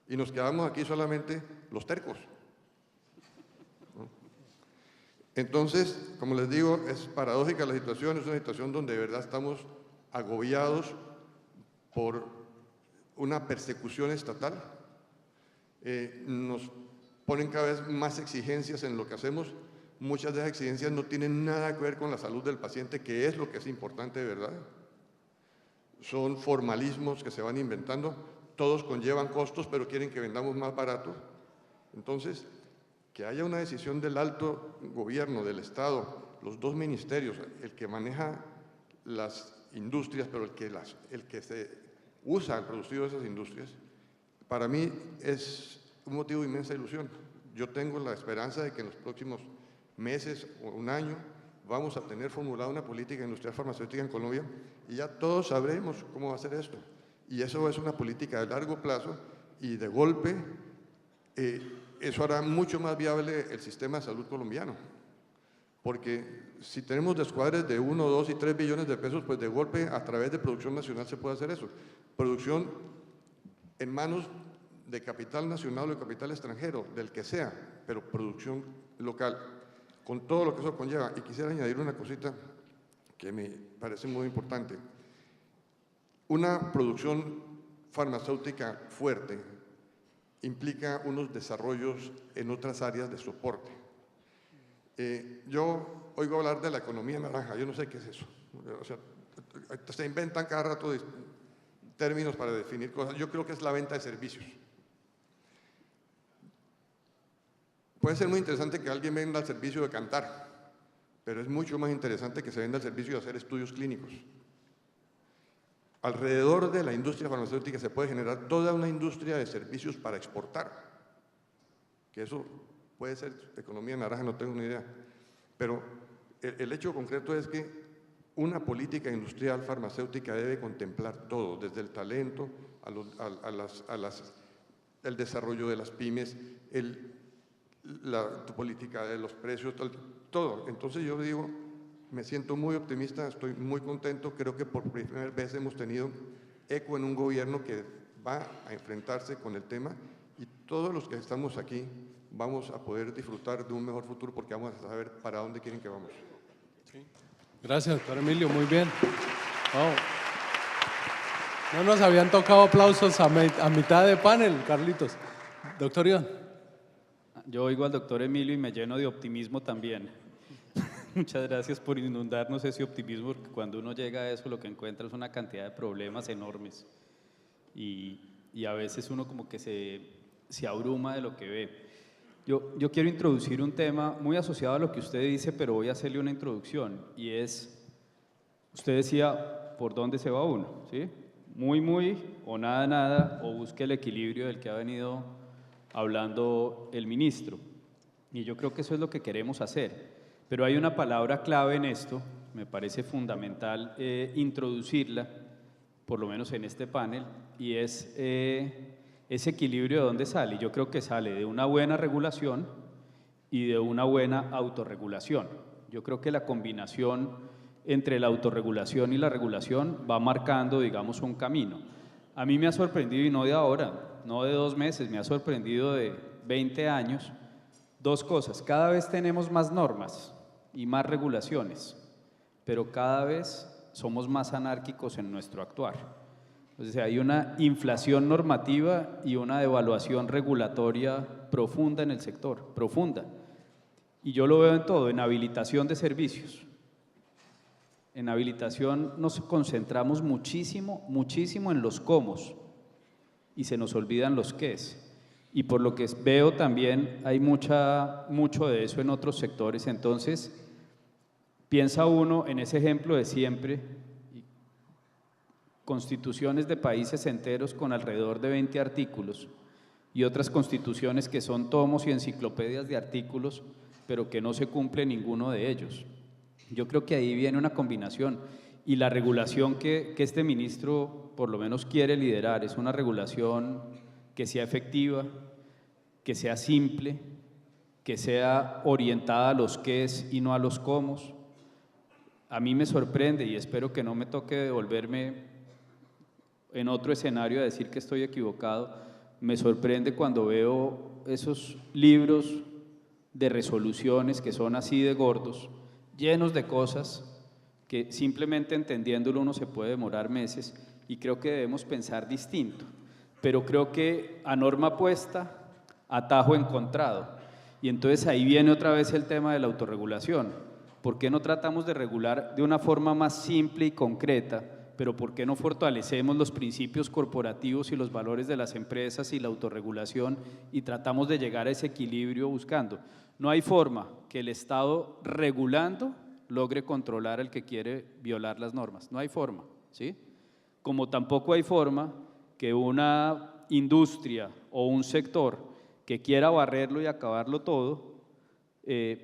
y nos quedamos aquí solamente los tercos, ¿no? Entonces, como les digo, es paradójica la situación, es una situación donde de verdad estamos agobiados por una persecución estatal. Nos ponen cada vez más exigencias en lo que hacemos. Muchas de esas exigencias no tienen nada que ver con la salud del paciente, que es lo que es importante de verdad. Son formalismos que se van inventando, todos conllevan costos, pero quieren que vendamos más barato. Entonces, que haya una decisión del alto gobierno, del Estado, los 2 ministerios, el que maneja las industrias, pero el que se usa al producir esas industrias, para mí es un motivo de inmensa ilusión. Yo tengo la esperanza de que en los próximos meses o un año vamos a tener formulada una política industrial farmacéutica en Colombia y ya todos sabremos cómo va a ser esto. Y eso es una política de largo plazo y de golpe eso hará mucho más viable el sistema de salud colombiano. Porque si tenemos descuadres de 1, 2 y 3 billones de pesos, pues de golpe a través de producción nacional se puede hacer eso. Producción en manos de capital nacional o de capital extranjero, del que sea, pero producción local, con todo lo que eso conlleva. Y quisiera añadir una cosita que me parece muy importante. Una producción farmacéutica fuerte implica unos desarrollos en otras áreas de soporte. Yo oigo hablar de la economía naranja, yo no sé qué es eso. O sea, se inventan cada rato términos para definir cosas. Yo creo que es la venta de servicios. puede ser muy interesante que alguien venda el servicio de cantar, pero es mucho más interesante que se venda el servicio de hacer estudios clínicos. Alrededor de la industria farmacéutica se puede generar toda una industria de servicios para exportar, que eso puede ser economía naranja, no tengo ni idea. Pero el hecho concreto es que una política industrial farmacéutica debe contemplar todo, desde el talento, el desarrollo de las pymes, la política de los precios, todo. Entonces yo digo, me siento muy optimista, estoy muy contento, creo que por primera vez hemos tenido eco en un gobierno que va a enfrentarse con el tema y todos los que estamos aquí vamos a poder disfrutar de un mejor futuro porque vamos a saber para dónde quieren que vamos. Sí. Gracias, doctor Emilio, muy bien. Wow. No nos habían tocado aplausos a mitad de panel, Carlitos. Doctor Iván. Yo oigo al doctor Emilio y me lleno de optimismo también. Muchas gracias por inundarnos ese optimismo, porque cuando uno llega a eso lo que encuentra es una cantidad de problemas enormes y a veces uno como que se abruma de lo que ve. Yo quiero introducir un tema muy asociado a lo que usted dice, pero voy a hacerle una introducción y es, usted decía, ¿por dónde se va uno? ¿Sí? Muy, o nada, o busque el equilibrio del que ha venido hablando el ministro. Y yo creo que eso es lo que queremos hacer. Pero hay una palabra clave en esto, me parece fundamental introducirla, por lo menos en este panel, y es ese equilibrio de dónde sale. Yo creo que sale de una buena regulación y de una buena autorregulación. Yo creo que la combinación entre la autorregulación y la regulación va marcando, digamos, un camino. A mí me ha sorprendido, y no de ahora, no de 2 meses, me ha sorprendido de 20 años, 2 cosas. Cada vez tenemos más normas y más regulaciones, pero cada vez somos más anárquicos en nuestro actuar. O sea, hay una inflación normativa y una devaluación regulatoria profunda en el sector, profunda. Y yo lo veo en todo, en habilitación de servicios. En habilitación nos concentramos muchísimo en los cómo y se nos olvidan los qués. Y por lo que veo también hay mucho de eso en otros sectores. Entonces, piensa uno en ese ejemplo de siempre, constituciones de países enteros con alrededor de 20 artículos y otras constituciones que son tomos y enciclopedias de artículos, pero que no se cumple ninguno de ellos. Yo creo que ahí viene una combinación y la regulación que este ministro por lo menos quiere liderar es una regulación que sea efectiva, que sea simple, que sea orientada a los qués y no a los cómo. A mí me sorprende y espero que no me toque devolverme en otro escenario a decir que estoy equivocado. Me sorprende cuando veo esos libros de resoluciones que son así de gordos, llenos de cosas que simplemente entendiéndolo uno se puede demorar meses y creo que debemos pensar distinto. Pero creo que a norma puesta, atajo encontrado. Y entonces ahí viene otra vez el tema de la autorregulación. ¿Por qué no tratamos de regular de una forma más simple y concreta? Pero ¿por qué no fortalecemos los principios corporativos y los valores de las empresas y la autorregulación y tratamos de llegar a ese equilibrio buscando? No hay forma que el Estado regulando logre controlar al que quiere violar las normas. No hay forma, ¿sí? Como tampoco hay forma que una industria o un sector que quiera barrerlo y acabarlo todo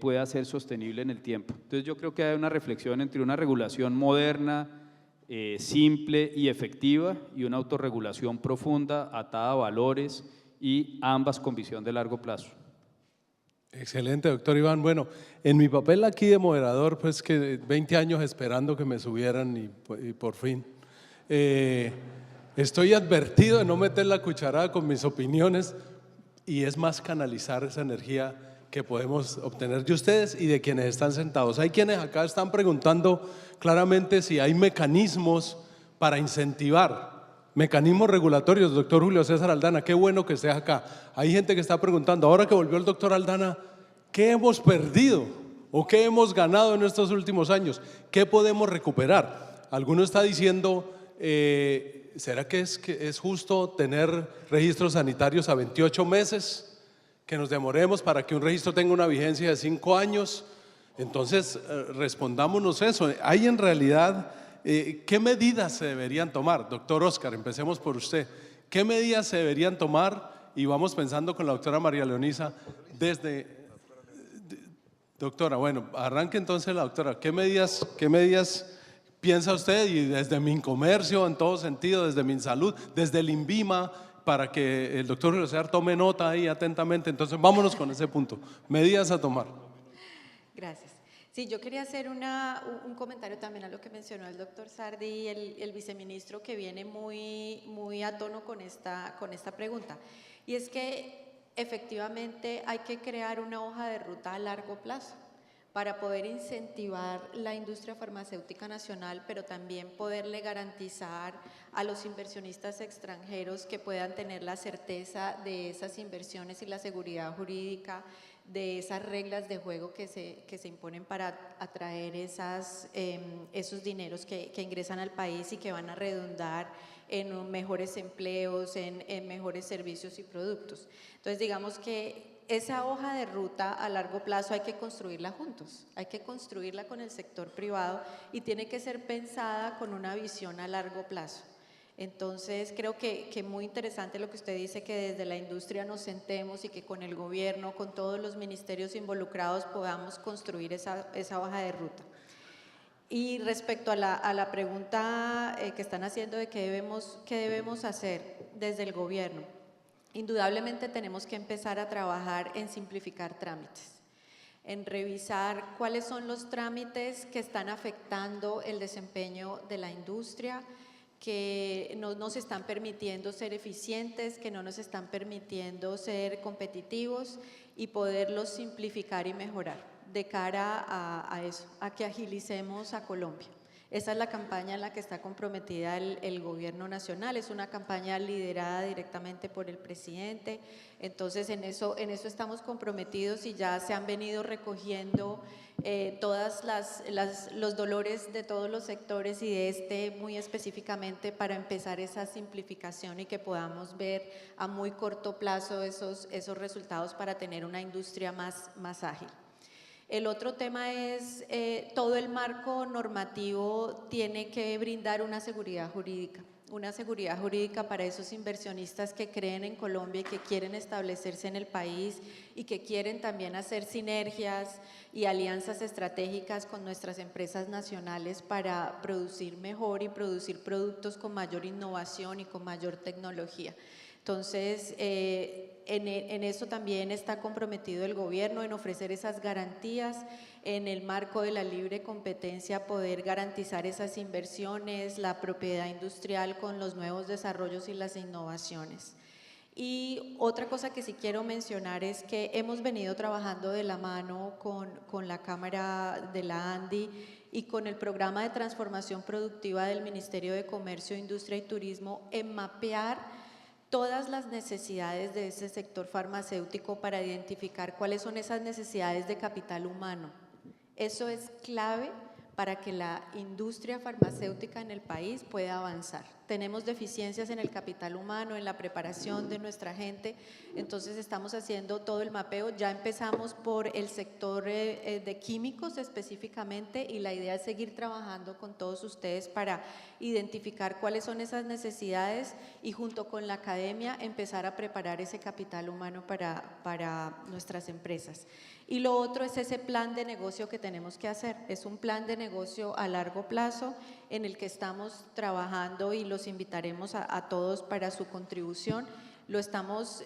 pueda ser sostenible en el tiempo. Entonces yo creo que hay una reflexión entre una regulación moderna, simple y efectiva y una autorregulación profunda, atada a valores y ambas con visión de largo plazo. Excelente, doctor Iván. Bueno, en mi papel aquí de moderador, pues que 20 años esperando que me subieran y por fin. Estoy advertido de no meter la cucharada con mis opiniones y es más canalizar esa energía que podemos obtener de ustedes y de quienes están sentados. Hay quienes acá están preguntando claramente si hay mecanismos para incentivar, mecanismos regulatorios. Doctor Julio César Aldana, qué bueno que estés acá. Hay gente que está preguntando, ahora que volvió el doctor Aldana, ¿qué hemos perdido o qué hemos ganado en estos últimos años? ¿Qué podemos recuperar? Alguno está diciendo, ¿será que es justo tener registros sanitarios a 28 meses? que nos demoremos para que un registro tenga una vigencia de 5 años. Entonces, respondámonos eso. ¿Hay en realidad, qué medidas se deberían tomar? Doctor Oscar, empecemos por usted. ¿Qué medidas se deberían tomar? Y vamos pensando con la doctora María Leonisa desde… Doctora, bueno, arranque entonces la doctora. ¿Qué medidas piensa usted? Y desde Mincomercio, en todo sentido, desde Minsalud, desde el INVIMA, para que el doctor Julio César tome nota ahí atentamente. Entonces, vámonos con ese punto. Medidas a tomar. Gracias. Sí, yo quería hacer un comentario también a lo que mencionó el doctor Sardi, el viceministro, que viene muy a tono con esta pregunta. Y es que efectivamente hay que crear una hoja de ruta a largo plazo para poder incentivar la industria farmacéutica nacional, pero también poderle garantizar a los inversionistas extranjeros que puedan tener la certeza de esas inversiones y la seguridad jurídica de esas reglas de juego que se imponen para atraer esos dineros que ingresan al país y que van a redundar en mejores empleos, en mejores servicios y productos. Entonces, digamos que esa hoja de ruta a largo plazo hay que construirla juntos, hay que construirla con el sector privado y tiene que ser pensada con una visión a largo plazo. Entonces, creo que muy interesante lo que usted dice, que desde la industria nos sentemos y que con el gobierno, con todos los ministerios involucrados podamos construir esa hoja de ruta. Y respecto a la pregunta que están haciendo de qué debemos hacer desde el gobierno, indudablemente tenemos que empezar a trabajar en simplificar trámites, en revisar cuáles son los trámites que están afectando el desempeño de la industria, que no nos están permitiendo ser eficientes, que no nos están permitiendo ser competitivos y poderlos simplificar y mejorar de cara a eso, a que agilicemos a Colombia. Esa es la campaña en la que está comprometida el gobierno nacional, es una campaña liderada directamente por el presidente, entonces en eso estamos comprometidos y ya se han venido recogiendo todas los dolores de todos los sectores y de muy específicamente para empezar esa simplificación y que podamos ver a muy corto plazo esos resultados para tener una industria más ágil. El otro tema es todo el marco normativo tiene que brindar una seguridad jurídica para esos inversionistas que creen en Colombia y que quieren establecerse en el país y que quieren también hacer sinergias y alianzas estratégicas con nuestras empresas nacionales para producir mejor y producir productos con mayor innovación y con mayor tecnología. Entonces, en eso también está comprometido el gobierno, en ofrecer esas garantías, en el marco de la libre competencia, poder garantizar esas inversiones, la propiedad industrial con los nuevos desarrollos y las innovaciones. Y otra cosa que sí quiero mencionar es que hemos venido trabajando de la mano con la Cámara de la ANDI y con el programa de transformación productiva del Ministerio de Comercio, Industria y Turismo en mapear todas las necesidades de ese sector farmacéutico para identificar cuáles son esas necesidades de capital humano. Eso es clave para que la industria farmacéutica en el país pueda avanzar. Tenemos deficiencias en el capital humano, en la preparación de nuestra gente, entonces estamos haciendo todo el mapeo, ya empezamos por el sector de químicos específicamente y la idea es seguir trabajando con todos ustedes para identificar cuáles son esas necesidades y junto con la academia empezar a preparar ese capital humano para nuestras empresas. Y lo otro es ese plan de negocio que tenemos que hacer, es un plan de negocio a largo plazo en el que estamos trabajando y los invitaremos a todos para su contribución. Lo estamos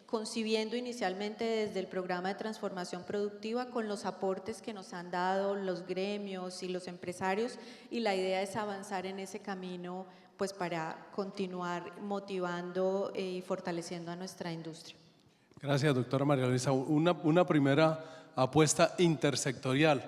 concibiendo inicialmente desde el programa de transformación productiva con los aportes que nos han dado los gremios y los empresarios y la idea es avanzar en ese camino pues para continuar motivando y fortaleciendo a nuestra industria. Gracias, doctora María Luisa. Una primera apuesta intersectorial,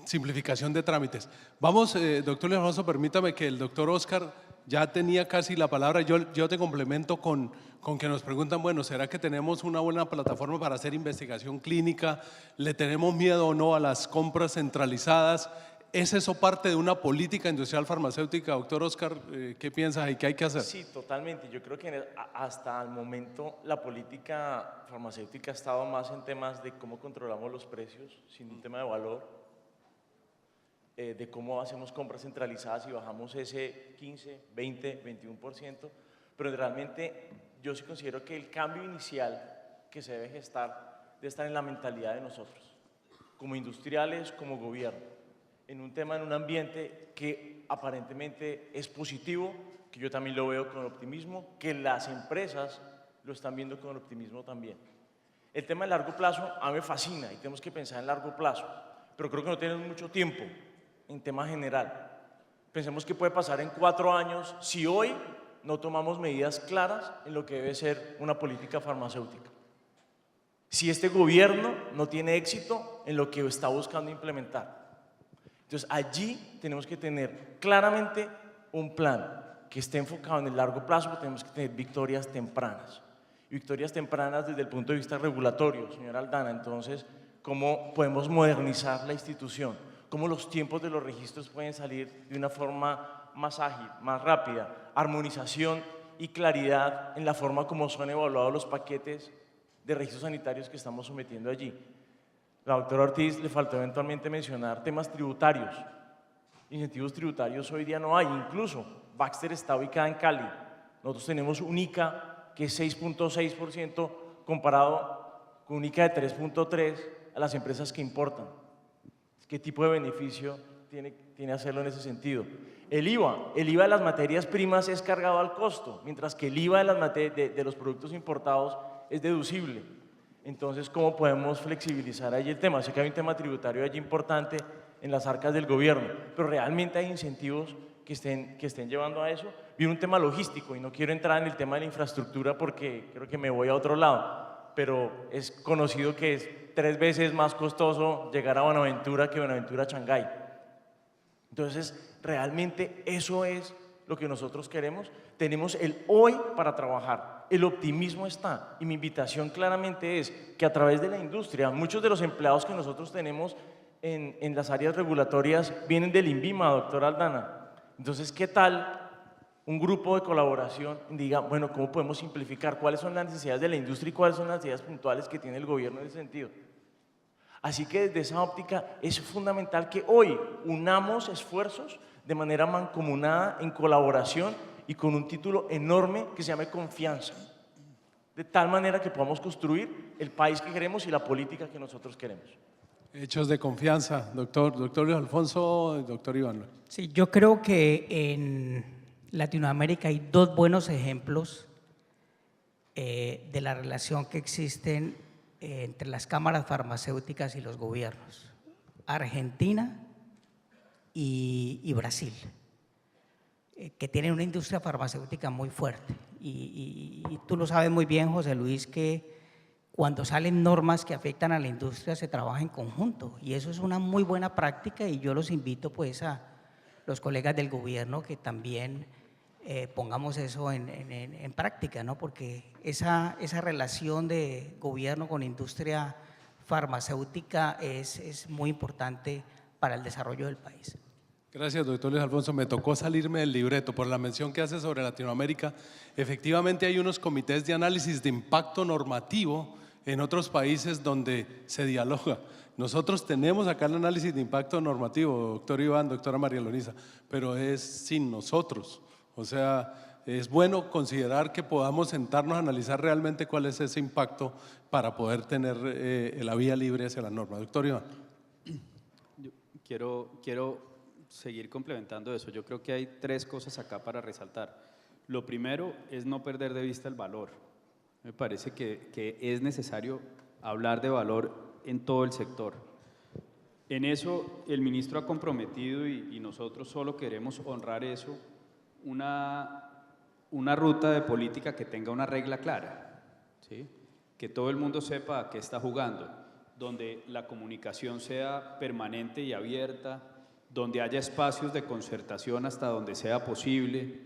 simplificación de trámites. Vamos, doctor Luis Alfonso, permítame que el doctor Oscar ya tenía casi la palabra. Yo te complemento con que nos preguntan, bueno, ¿será que tenemos una buena plataforma para hacer investigación clínica? ¿Le tenemos miedo o no a las compras centralizadas? ¿Es eso parte de una política industrial farmacéutica? Doctor Oscar, ¿qué piensas y qué hay que hacer? Sí, totalmente. Yo creo que hasta el momento la política farmacéutica ha estado más en temas de cómo controlamos los precios, sin un tema de valor, de cómo hacemos compras centralizadas y bajamos ese 15, 20, 21%, pero realmente yo sí considero que el cambio inicial que se debe gestar debe estar en la mentalidad de nosotros, como industriales, como gobierno, en un tema, en un ambiente que aparentemente es positivo, que yo también lo veo con optimismo, que las empresas lo están viendo con optimismo también. El tema de largo plazo a mí me fascina y tenemos que pensar en largo plazo, pero creo que no tenemos mucho tiempo en tema general. Pensemos qué puede pasar en 4 años si hoy no tomamos medidas claras en lo que debe ser una política farmacéutica. Si este gobierno no tiene éxito en lo que está buscando implementar. Entonces, allí tenemos que tener claramente un plan que esté enfocado en el largo plazo, porque tenemos que tener victorias tempranas. Y victorias tempranas desde el punto de vista regulatorio, señora Aldana. Entonces, ¿cómo podemos modernizar la institución? ¿Cómo los tiempos de los registros pueden salir de una forma más ágil, más rápida? Armonización y claridad en la forma como son evaluados los paquetes de registros sanitarios que estamos sometiendo allí. La doctora Ortiz le faltó eventualmente mencionar temas tributarios. Incentivos tributarios hoy día no hay, incluso Baxter está ubicada en Cali. Nosotros tenemos un ICA que es 6.6% comparado con un ICA de 3.3% a las empresas que importan. ¿Qué tipo de beneficio tiene hacerlo en ese sentido? El IVA de las materias primas es cargado al costo, mientras que el IVA de los productos importados es deducible. Entonces, ¿cómo podemos flexibilizar allí el tema? Sé que hay un tema tributario allí importante en las arcas del gobierno, pero realmente hay incentivos que estén llevando a eso. Viene un tema logístico y no quiero entrar en el tema de la infraestructura porque creo que me voy a otro lado, pero es conocido que es 3 veces más costoso llegar a Buenaventura que Buenaventura a Shanghái. Entonces, realmente eso es lo que nosotros queremos. Tenemos el hoy para trabajar, el optimismo está, y mi invitación claramente es que a través de la industria, muchos de los empleados que nosotros tenemos en las áreas regulatorias vienen del INVIMA, doctora Aldana. Entonces, ¿qué tal un grupo de colaboración diga, bueno, cómo podemos simplificar, cuáles son las necesidades de la industria y cuáles son las necesidades puntuales que tiene el gobierno en ese sentido? Así que desde esa óptica es fundamental que hoy unamos esfuerzos de manera mancomunada, en colaboración y con un título enorme que se llame confianza, de tal manera que podamos construir el país que queremos y la política que nosotros queremos. Hechos de confianza, doctor Luis Alfonso, doctor Iván. Sí, yo creo que en Latinoamérica hay 2 buenos ejemplos de la relación que existen entre las cámaras farmacéuticas y los gobiernos: Argentina y Brasil, que tienen una industria farmacéutica muy fuerte. Y tú lo sabes muy bien, José Luis, que cuando salen normas que afectan a la industria se trabaja en conjunto, y eso es una muy buena práctica, y yo los invito pues a los colegas del gobierno que también pongamos eso en práctica, ¿no? Porque esa relación de gobierno con industria farmacéutica es muy importante para el desarrollo del país. Gracias, doctor Luis Alfonso. Me tocó salirme del libreto por la mención que hace sobre Latinoamérica. Efectivamente hay unos comités de análisis de impacto normativo en otros países donde se dialoga. Nosotros tenemos acá el análisis de impacto normativo, doctor Iván, doctora María Luisa, pero es sin nosotros. O sea, es bueno considerar que podamos sentarnos a analizar realmente cuál es ese impacto para poder tener la vía libre hacia la norma. Doctor Iván. Yo quiero seguir complementando eso. Yo creo que hay 3 cosas acá para resaltar. Lo primero es no perder de vista el valor. Me parece que es necesario hablar de valor en todo el sector. En eso el ministro ha comprometido y nosotros solo queremos honrar eso, una ruta de política que tenga una regla clara, ¿sí? Que todo el mundo sepa a qué está jugando, donde la comunicación sea permanente y abierta, donde haya espacios de concertación hasta donde sea posible,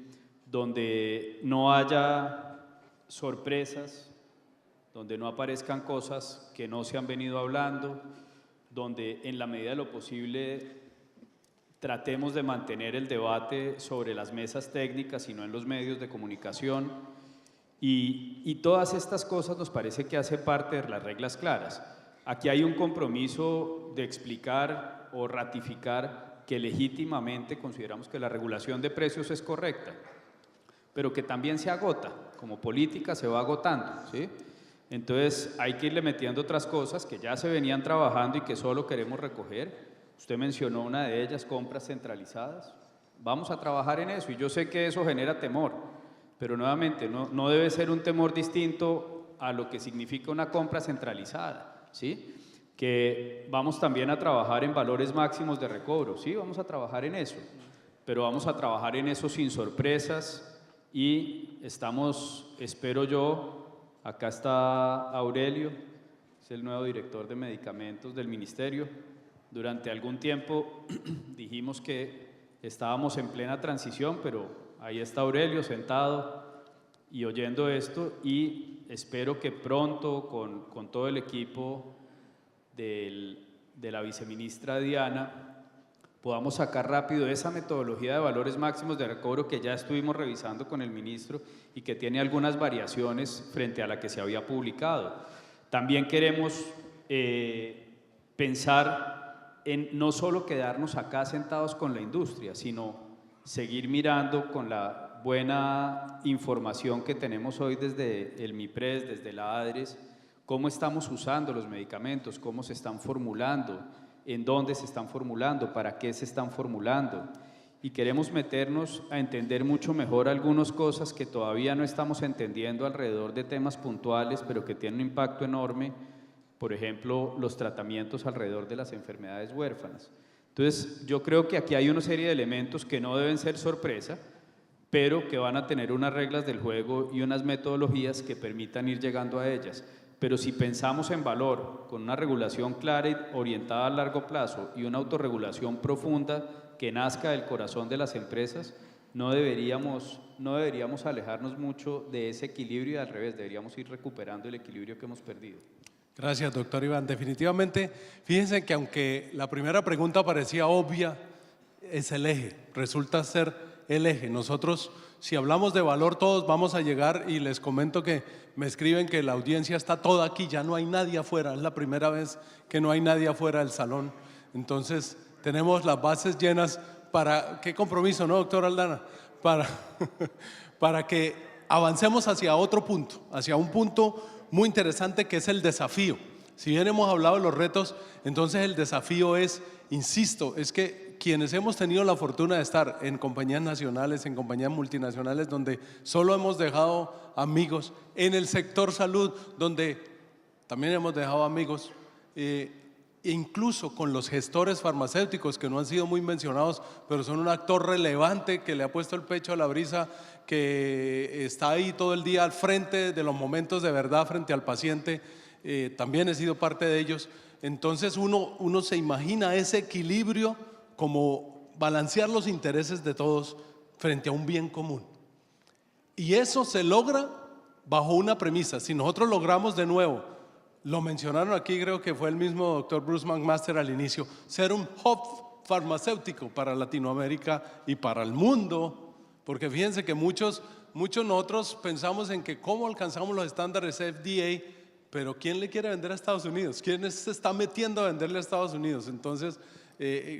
donde no haya sorpresas, donde no aparezcan cosas que no se han venido hablando, donde en la medida de lo posible tratemos de mantener el debate sobre las mesas técnicas y no en los medios de comunicación. Y todas estas cosas nos parece que hace parte de las reglas claras. Aquí hay un compromiso de explicar o ratificar que legítimamente consideramos que la regulación de precios es correcta, pero que también se agota, como política se va agotando, ¿sí? Entonces hay que irle metiendo otras cosas que ya se venían trabajando y que solo queremos recoger. Usted mencionó una de ellas, compras centralizadas. Vamos a trabajar en eso y yo sé que eso genera temor, pero nuevamente no debe ser un temor distinto a lo que significa una compra centralizada, ¿sí? Que vamos también a trabajar en valores máximos de recobro, sí, vamos a trabajar en eso, pero vamos a trabajar en eso sin sorpresas y estamos, espero yo, acá está Aurelio, es el nuevo director de medicamentos del ministerio. Durante algún tiempo dijimos que estábamos en plena transición, pero ahí está Aurelio sentado y oyendo esto y espero que pronto con todo el equipo de la viceministra Diana podamos sacar rápido esa metodología de valores máximos de recobro que ya estuvimos revisando con el ministro y que tiene algunas variaciones frente a la que se había publicado. También queremos pensar en no solo quedarnos acá sentados con la industria, sino seguir mirando con la buena información que tenemos hoy desde el MIPRES, desde la ADRES, cómo estamos usando los medicamentos, cómo se están formulando, en dónde se están formulando, para qué se están formulando. Y queremos meternos a entender mucho mejor algunas cosas que todavía no estamos entendiendo alrededor de temas puntuales, pero que tienen un impacto enorme. Por ejemplo, los tratamientos alrededor de las enfermedades huérfanas. Entonces, yo creo que aquí hay una serie de elementos que no deben ser sorpresa, pero que van a tener unas reglas del juego y unas metodologías que permitan ir llegando a ellas. Pero si pensamos en valor, con una regulación clara y orientada a largo plazo y una autorregulación profunda que nazca del corazón de las empresas, no deberíamos alejarnos mucho de ese equilibrio y al revés, deberíamos ir recuperando el equilibrio que hemos perdido. Gracias, doctor Iván. Definitivamente, fíjense que aunque la primera pregunta parecía obvia, es el eje, resulta ser el eje. Nosotros, si hablamos de valor, todos vamos a llegar y les comento que me escriben que la audiencia está toda aquí, ya no hay nadie afuera, es la primera vez que no hay nadie afuera del salón. Entonces, tenemos las bases llenas para, qué compromiso, ¿no, doctor Aldana? Para que avancemos hacia otro punto, hacia un punto muy interesante que es el desafío. Si bien hemos hablado de los retos, entonces el desafío es, insisto, es que quienes hemos tenido la fortuna de estar en compañías nacionales, en compañías multinacionales, donde solo hemos dejado amigos, en el sector salud, donde también hemos dejado amigos, incluso con los gestores farmacéuticos que no han sido muy mencionados, pero son un actor relevante que le ha puesto el pecho a la brisa, que está ahí todo el día al frente de los momentos de verdad frente al paciente, también he sido parte de ellos. Entonces uno se imagina ese equilibrio como balancear los intereses de todos frente a un bien común. Y eso se logra bajo una premisa. Si nosotros logramos de nuevo, lo mencionaron aquí, creo que fue el mismo doctor Bruce McMaster al inicio, ser un hub farmacéutico para Latinoamérica y para el mundo, porque fíjense que muchos nosotros pensamos en que cómo alcanzamos los estándares FDA, pero ¿quién le quiere vender a Estados Unidos? ¿Quién se está metiendo a venderle a Estados Unidos? Entonces,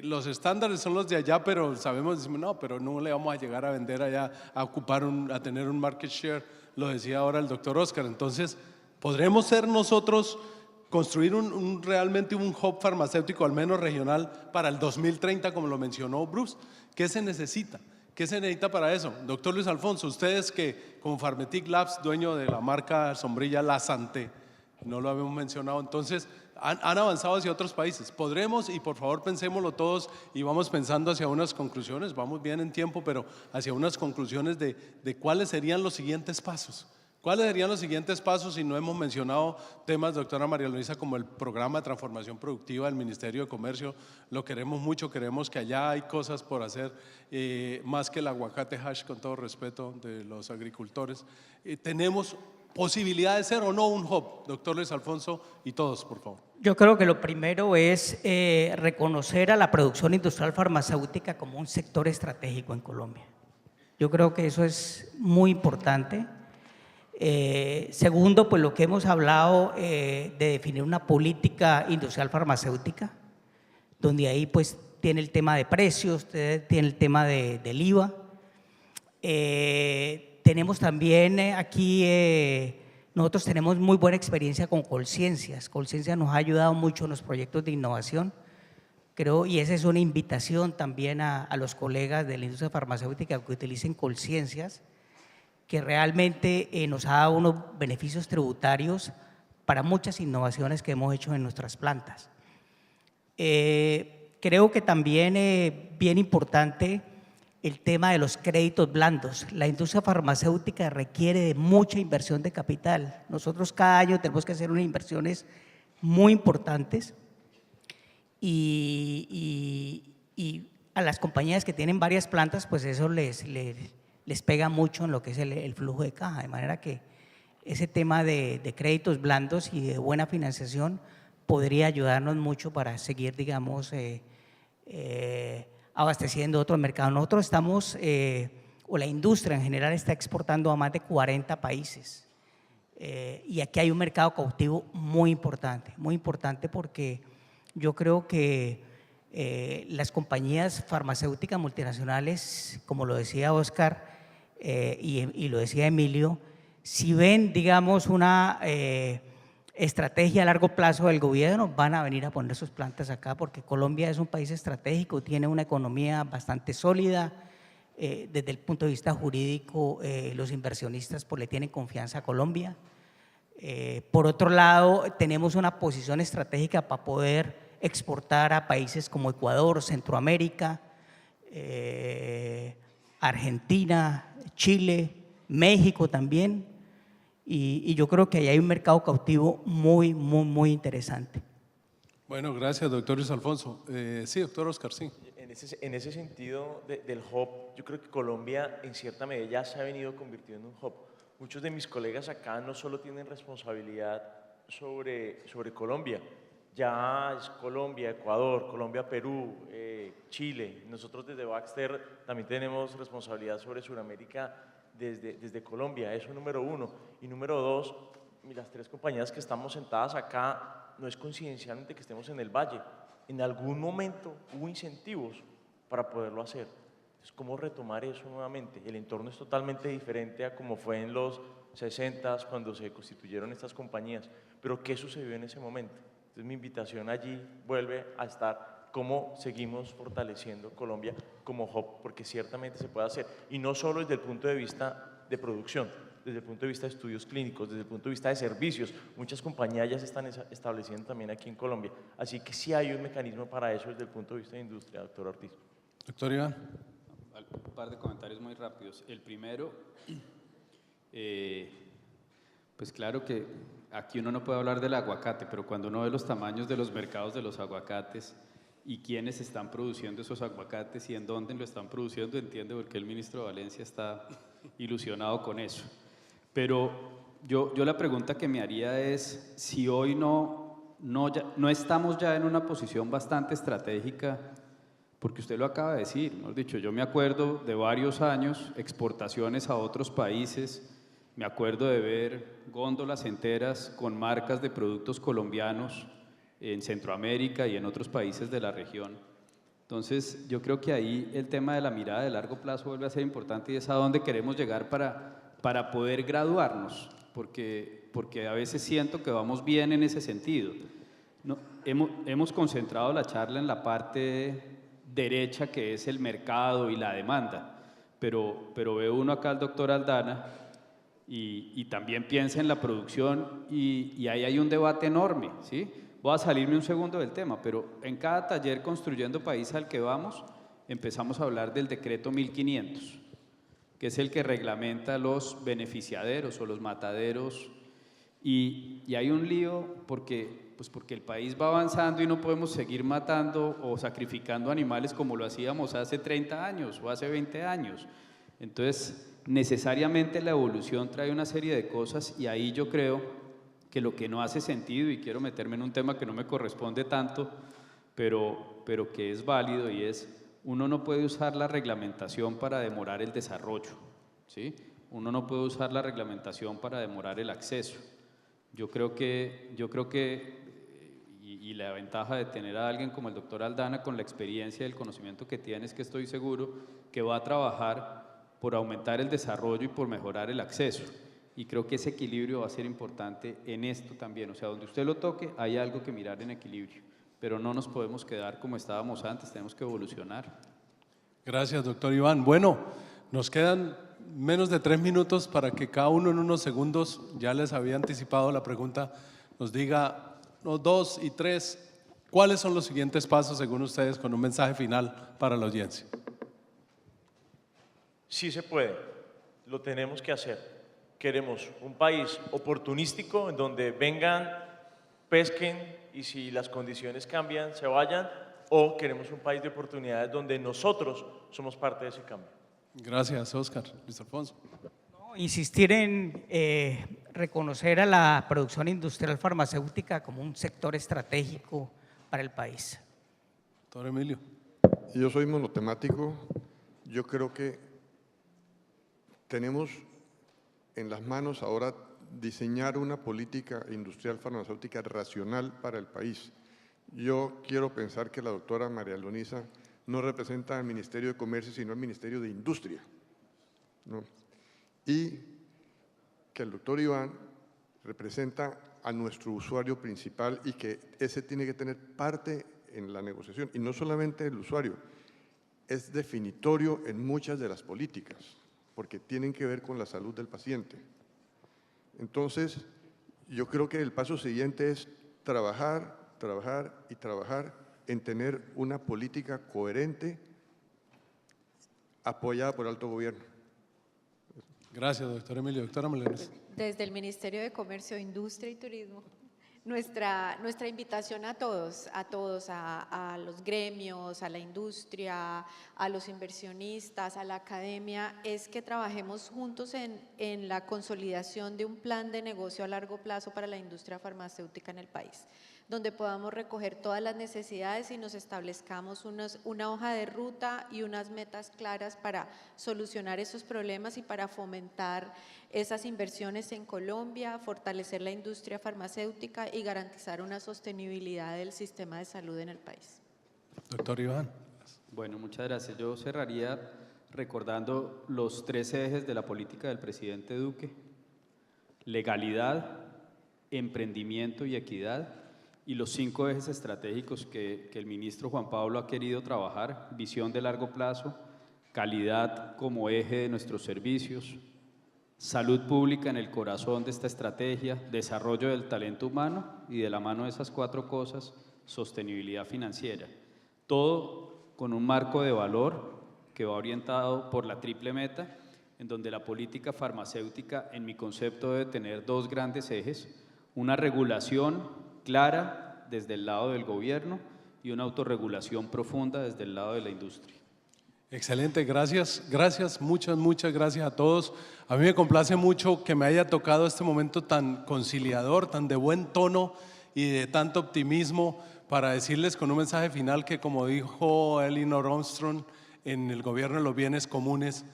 los estándares son los de allá, pero decimos, no, pero no le vamos a llegar a vender allá, a tener un market share, lo decía ahora el doctor Oscar. Entonces, ¿podremos ser nosotros, construir realmente un hub farmacéutico, al menos regional, para el 2030, como lo mencionó Bruce? ¿Qué se necesita? ¿Qué se necesita para eso? Doctor Luis Alfonso, ustedes que como Pharmetic Labs, dueño de la marca sombrilla La Santé, no lo habíamos mencionado, entonces han avanzado hacia otros países. ¿Podremos? Y por favor pensémoslo todos y vamos pensando hacia unas conclusiones, vamos bien en tiempo, pero hacia unas conclusiones de cuáles serían los siguientes pasos. ¿Cuáles serían los siguientes pasos? Si no hemos mencionado temas, doctora María Luisa, como el programa de transformación productiva del Ministerio de Comercio, lo queremos mucho, queremos que allá hay cosas por hacer, más que el aguacate hash, con todo respeto de los agricultores. Tenemos posibilidad de ser o no un hub, doctor Luis Alfonso y todos, por favor. Yo creo que lo primero es reconocer a la producción industrial farmacéutica como un sector estratégico en Colombia. Yo creo que eso es muy importante. Segundo, pues lo que hemos hablado de definir una política industrial farmacéutica, donde ahí pues tiene el tema de precios, tiene el tema del IVA. Tenemos también aquí, nosotros tenemos muy buena experiencia con Colciencias. Colciencias nos ha ayudado mucho en los proyectos de innovación, creo, y esa es una invitación también a los colegas de la industria farmacéutica que utilicen Colciencias, que realmente nos ha dado unos beneficios tributarios para muchas innovaciones que hemos hecho en nuestras plantas. Creo que también bien importante el tema de los créditos blandos. La industria farmacéutica requiere de mucha inversión de capital. Nosotros cada año tenemos que hacer unas inversiones muy importantes y a las compañías que tienen varias plantas, pues eso les pega mucho en lo que es el flujo de caja, de manera que ese tema de créditos blandos y de buena financiación podría ayudarnos mucho para seguir, digamos, abasteciendo otros mercados. Nosotros estamos, o la industria en general está exportando a más de 40 países y aquí hay un mercado cautivo muy importante porque yo creo que las compañías farmacéuticas multinacionales, como lo decía Oscar y lo decía Emilio, si ven, digamos, una estrategia a largo plazo del gobierno, van a venir a poner sus plantas acá porque Colombia es un país estratégico, tiene una economía bastante sólida. Desde el punto de vista jurídico, los inversionistas pues, le tienen confianza a Colombia. Por otro lado, tenemos una posición estratégica para poder exportar a países como Ecuador, Centroamérica, Argentina, Chile, México también. Y yo creo que ahí hay un mercado cautivo muy interesante. Bueno, gracias, doctor Luis Alfonso. Sí, doctor Oscar, sí. En ese sentido del hub, yo creo que Colombia en cierta medida ya se ha venido convirtiendo en un hub. Muchos de mis colegas acá no solo tienen responsabilidad sobre Colombia, ya es Colombia, Ecuador, Colombia, Perú, Chile. Nosotros desde Baxter también tenemos responsabilidad sobre Sudamérica desde Colombia, eso número uno. Y número dos, las tres compañías que estamos sentadas acá, no es coincidencialmente que estemos en el Valle. En algún momento hubo incentivos para poderlo hacer. Entonces, ¿cómo retomar eso nuevamente? El entorno es totalmente diferente a como fue en los 60s cuando se constituyeron estas compañías. Pero ¿qué sucedió en ese momento? Entonces, mi invitación allí vuelve a estar cómo seguimos fortaleciendo Colombia como hub, porque ciertamente se puede hacer. Y no solo desde el punto de vista de producción, desde el punto de vista de estudios clínicos, desde el punto de vista de servicios. Muchas compañías ya se están estableciendo también aquí en Colombia. Así que sí hay un mecanismo para eso desde el punto de vista de industria, doctor Ortiz. Doctor Iván. Un par de comentarios muy rápidos. El primero, pues claro que aquí uno no puede hablar del aguacate, pero cuando uno ve los tamaños de los mercados de los aguacates y quiénes están produciendo esos aguacates y en dónde lo están produciendo, entiende por qué el ministro Valencia está ilusionado con eso. Pero yo la pregunta que me haría es si hoy no estamos ya en una posición bastante estratégica, porque usted lo acaba de decir, mejor dicho, yo me acuerdo de varios años, exportaciones a otros países, me acuerdo de ver góndolas enteras con marcas de productos colombianos en Centroamérica y en otros países de la región. Entonces, yo creo que ahí el tema de la mirada de largo plazo vuelve a ser importante y es a dónde queremos llegar para poder graduarnos, porque a veces siento que vamos bien en ese sentido. No, hemos concentrado la charla en la parte derecha, que es el mercado y la demanda, pero ve uno acá al doctor Aldana y también piensa en la producción y ahí hay un debate enorme, ¿sí? Voy a salirme un segundo del tema, pero en cada taller Construyendo País al que vamos, empezamos a hablar del decreto 1500, que es el que reglamenta los beneficiaderos o los mataderos, y hay un lío porque el país va avanzando y no podemos seguir matando o sacrificando animales como lo hacíamos hace 30 años o hace 20 años. Entonces, necesariamente la evolución trae una serie de cosas y ahí yo creo que lo que no hace sentido, y quiero meterme en un tema que no me corresponde tanto, pero que es válido, y es, uno no puede usar la reglamentación para demorar el desarrollo, ¿sí? Uno no puede usar la reglamentación para demorar el acceso. Yo creo que y la ventaja de tener a alguien como el doctor Aldana, con la experiencia y el conocimiento que tiene, es que estoy seguro que va a trabajar por aumentar el desarrollo y por mejorar el acceso. Y creo que ese equilibrio va a ser importante en esto también. O sea, donde usted lo toque, hay algo que mirar en equilibrio. Pero no nos podemos quedar como estábamos antes, tenemos que evolucionar. Gracias, doctor Iván. Bueno, nos quedan menos de 3 minutos para que cada uno en unos segundos, ya les había anticipado la pregunta, nos diga 2 y 3, ¿cuáles son los siguientes pasos según ustedes, con un mensaje final para la audiencia? Sí se puede, lo tenemos que hacer. Queremos un país oportunístico en donde vengan, pesquen y si las condiciones cambian, se vayan, o queremos un país de oportunidades donde nosotros somos parte de ese cambio. Gracias, Oscar. Luis Alfonso. Insistir en reconocer a la producción industrial farmacéutica como un sector estratégico para el país. Doctor Emilio. Yo soy monotemático. Yo creo que tenemos en las manos ahora diseñar una política industrial farmacéutica racional para el país. Yo quiero pensar que la doctora María Leonisa no representa al Ministerio de Comercio, sino al Ministerio de Industria, ¿no? Y que el doctor Iván representa a nuestro usuario principal y que ese tiene que tener parte en la negociación. Y no solamente el usuario, es definitorio en muchas de las políticas, porque tienen que ver con la salud del paciente. Entonces, yo creo que el paso siguiente es trabajar y trabajar en tener una política coherente apoyada por el alto gobierno. Gracias, doctor Emilio. Doctora María Leonisa. Desde el Ministerio de Comercio, Industria y Turismo, nuestra invitación a todos, a los gremios, a la industria, a los inversionistas, a la academia, es que trabajemos juntos en la consolidación de un plan de negocio a largo plazo para la industria farmacéutica en el país, donde podamos recoger todas las necesidades y nos establezcamos una hoja de ruta y unas metas claras para solucionar esos problemas y para fomentar esas inversiones en Colombia, fortalecer la industria farmacéutica y garantizar una sostenibilidad del sistema de salud en el país. Doctor Iván. Bueno, muchas gracias. Yo cerraría recordando los 3 ejes de la política del presidente Duque: legalidad, emprendimiento y equidad, y los 5 ejes estratégicos que el ministro Juan Pablo ha querido trabajar: visión de largo plazo, calidad como eje de nuestros servicios, salud pública en el corazón de esta estrategia, desarrollo del talento humano y, de la mano de esas 4 cosas, sostenibilidad financiera. Todo con un marco de valor que va orientado por la triple meta, en donde la política farmacéutica, en mi concepto, debe tener 2 grandes ejes: una regulación clara desde el lado del gobierno y una autorregulación profunda desde el lado de la industria. Excelente, gracias, muchas gracias a todos. A mí me complace mucho que me haya tocado este momento tan conciliador, tan de buen tono y de tanto optimismo, para decirles con un mensaje final que, como dijo Elinor Armstrong, en el gobierno de los bienes comunes,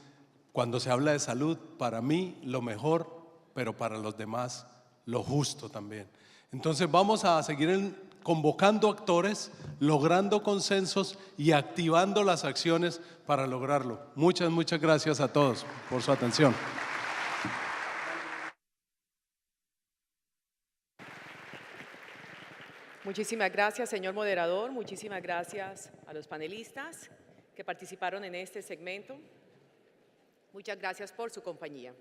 cuando se habla de salud, para mí lo mejor, pero para los demás lo justo también. Entonces vamos a seguir convocando actores, logrando consensos y activando las acciones para lograrlo. Muchas gracias a todos por su atención. Muchísimas gracias, señor moderador. Muchísimas gracias a los panelistas que participaron en este segmento. Muchas gracias por su compañía.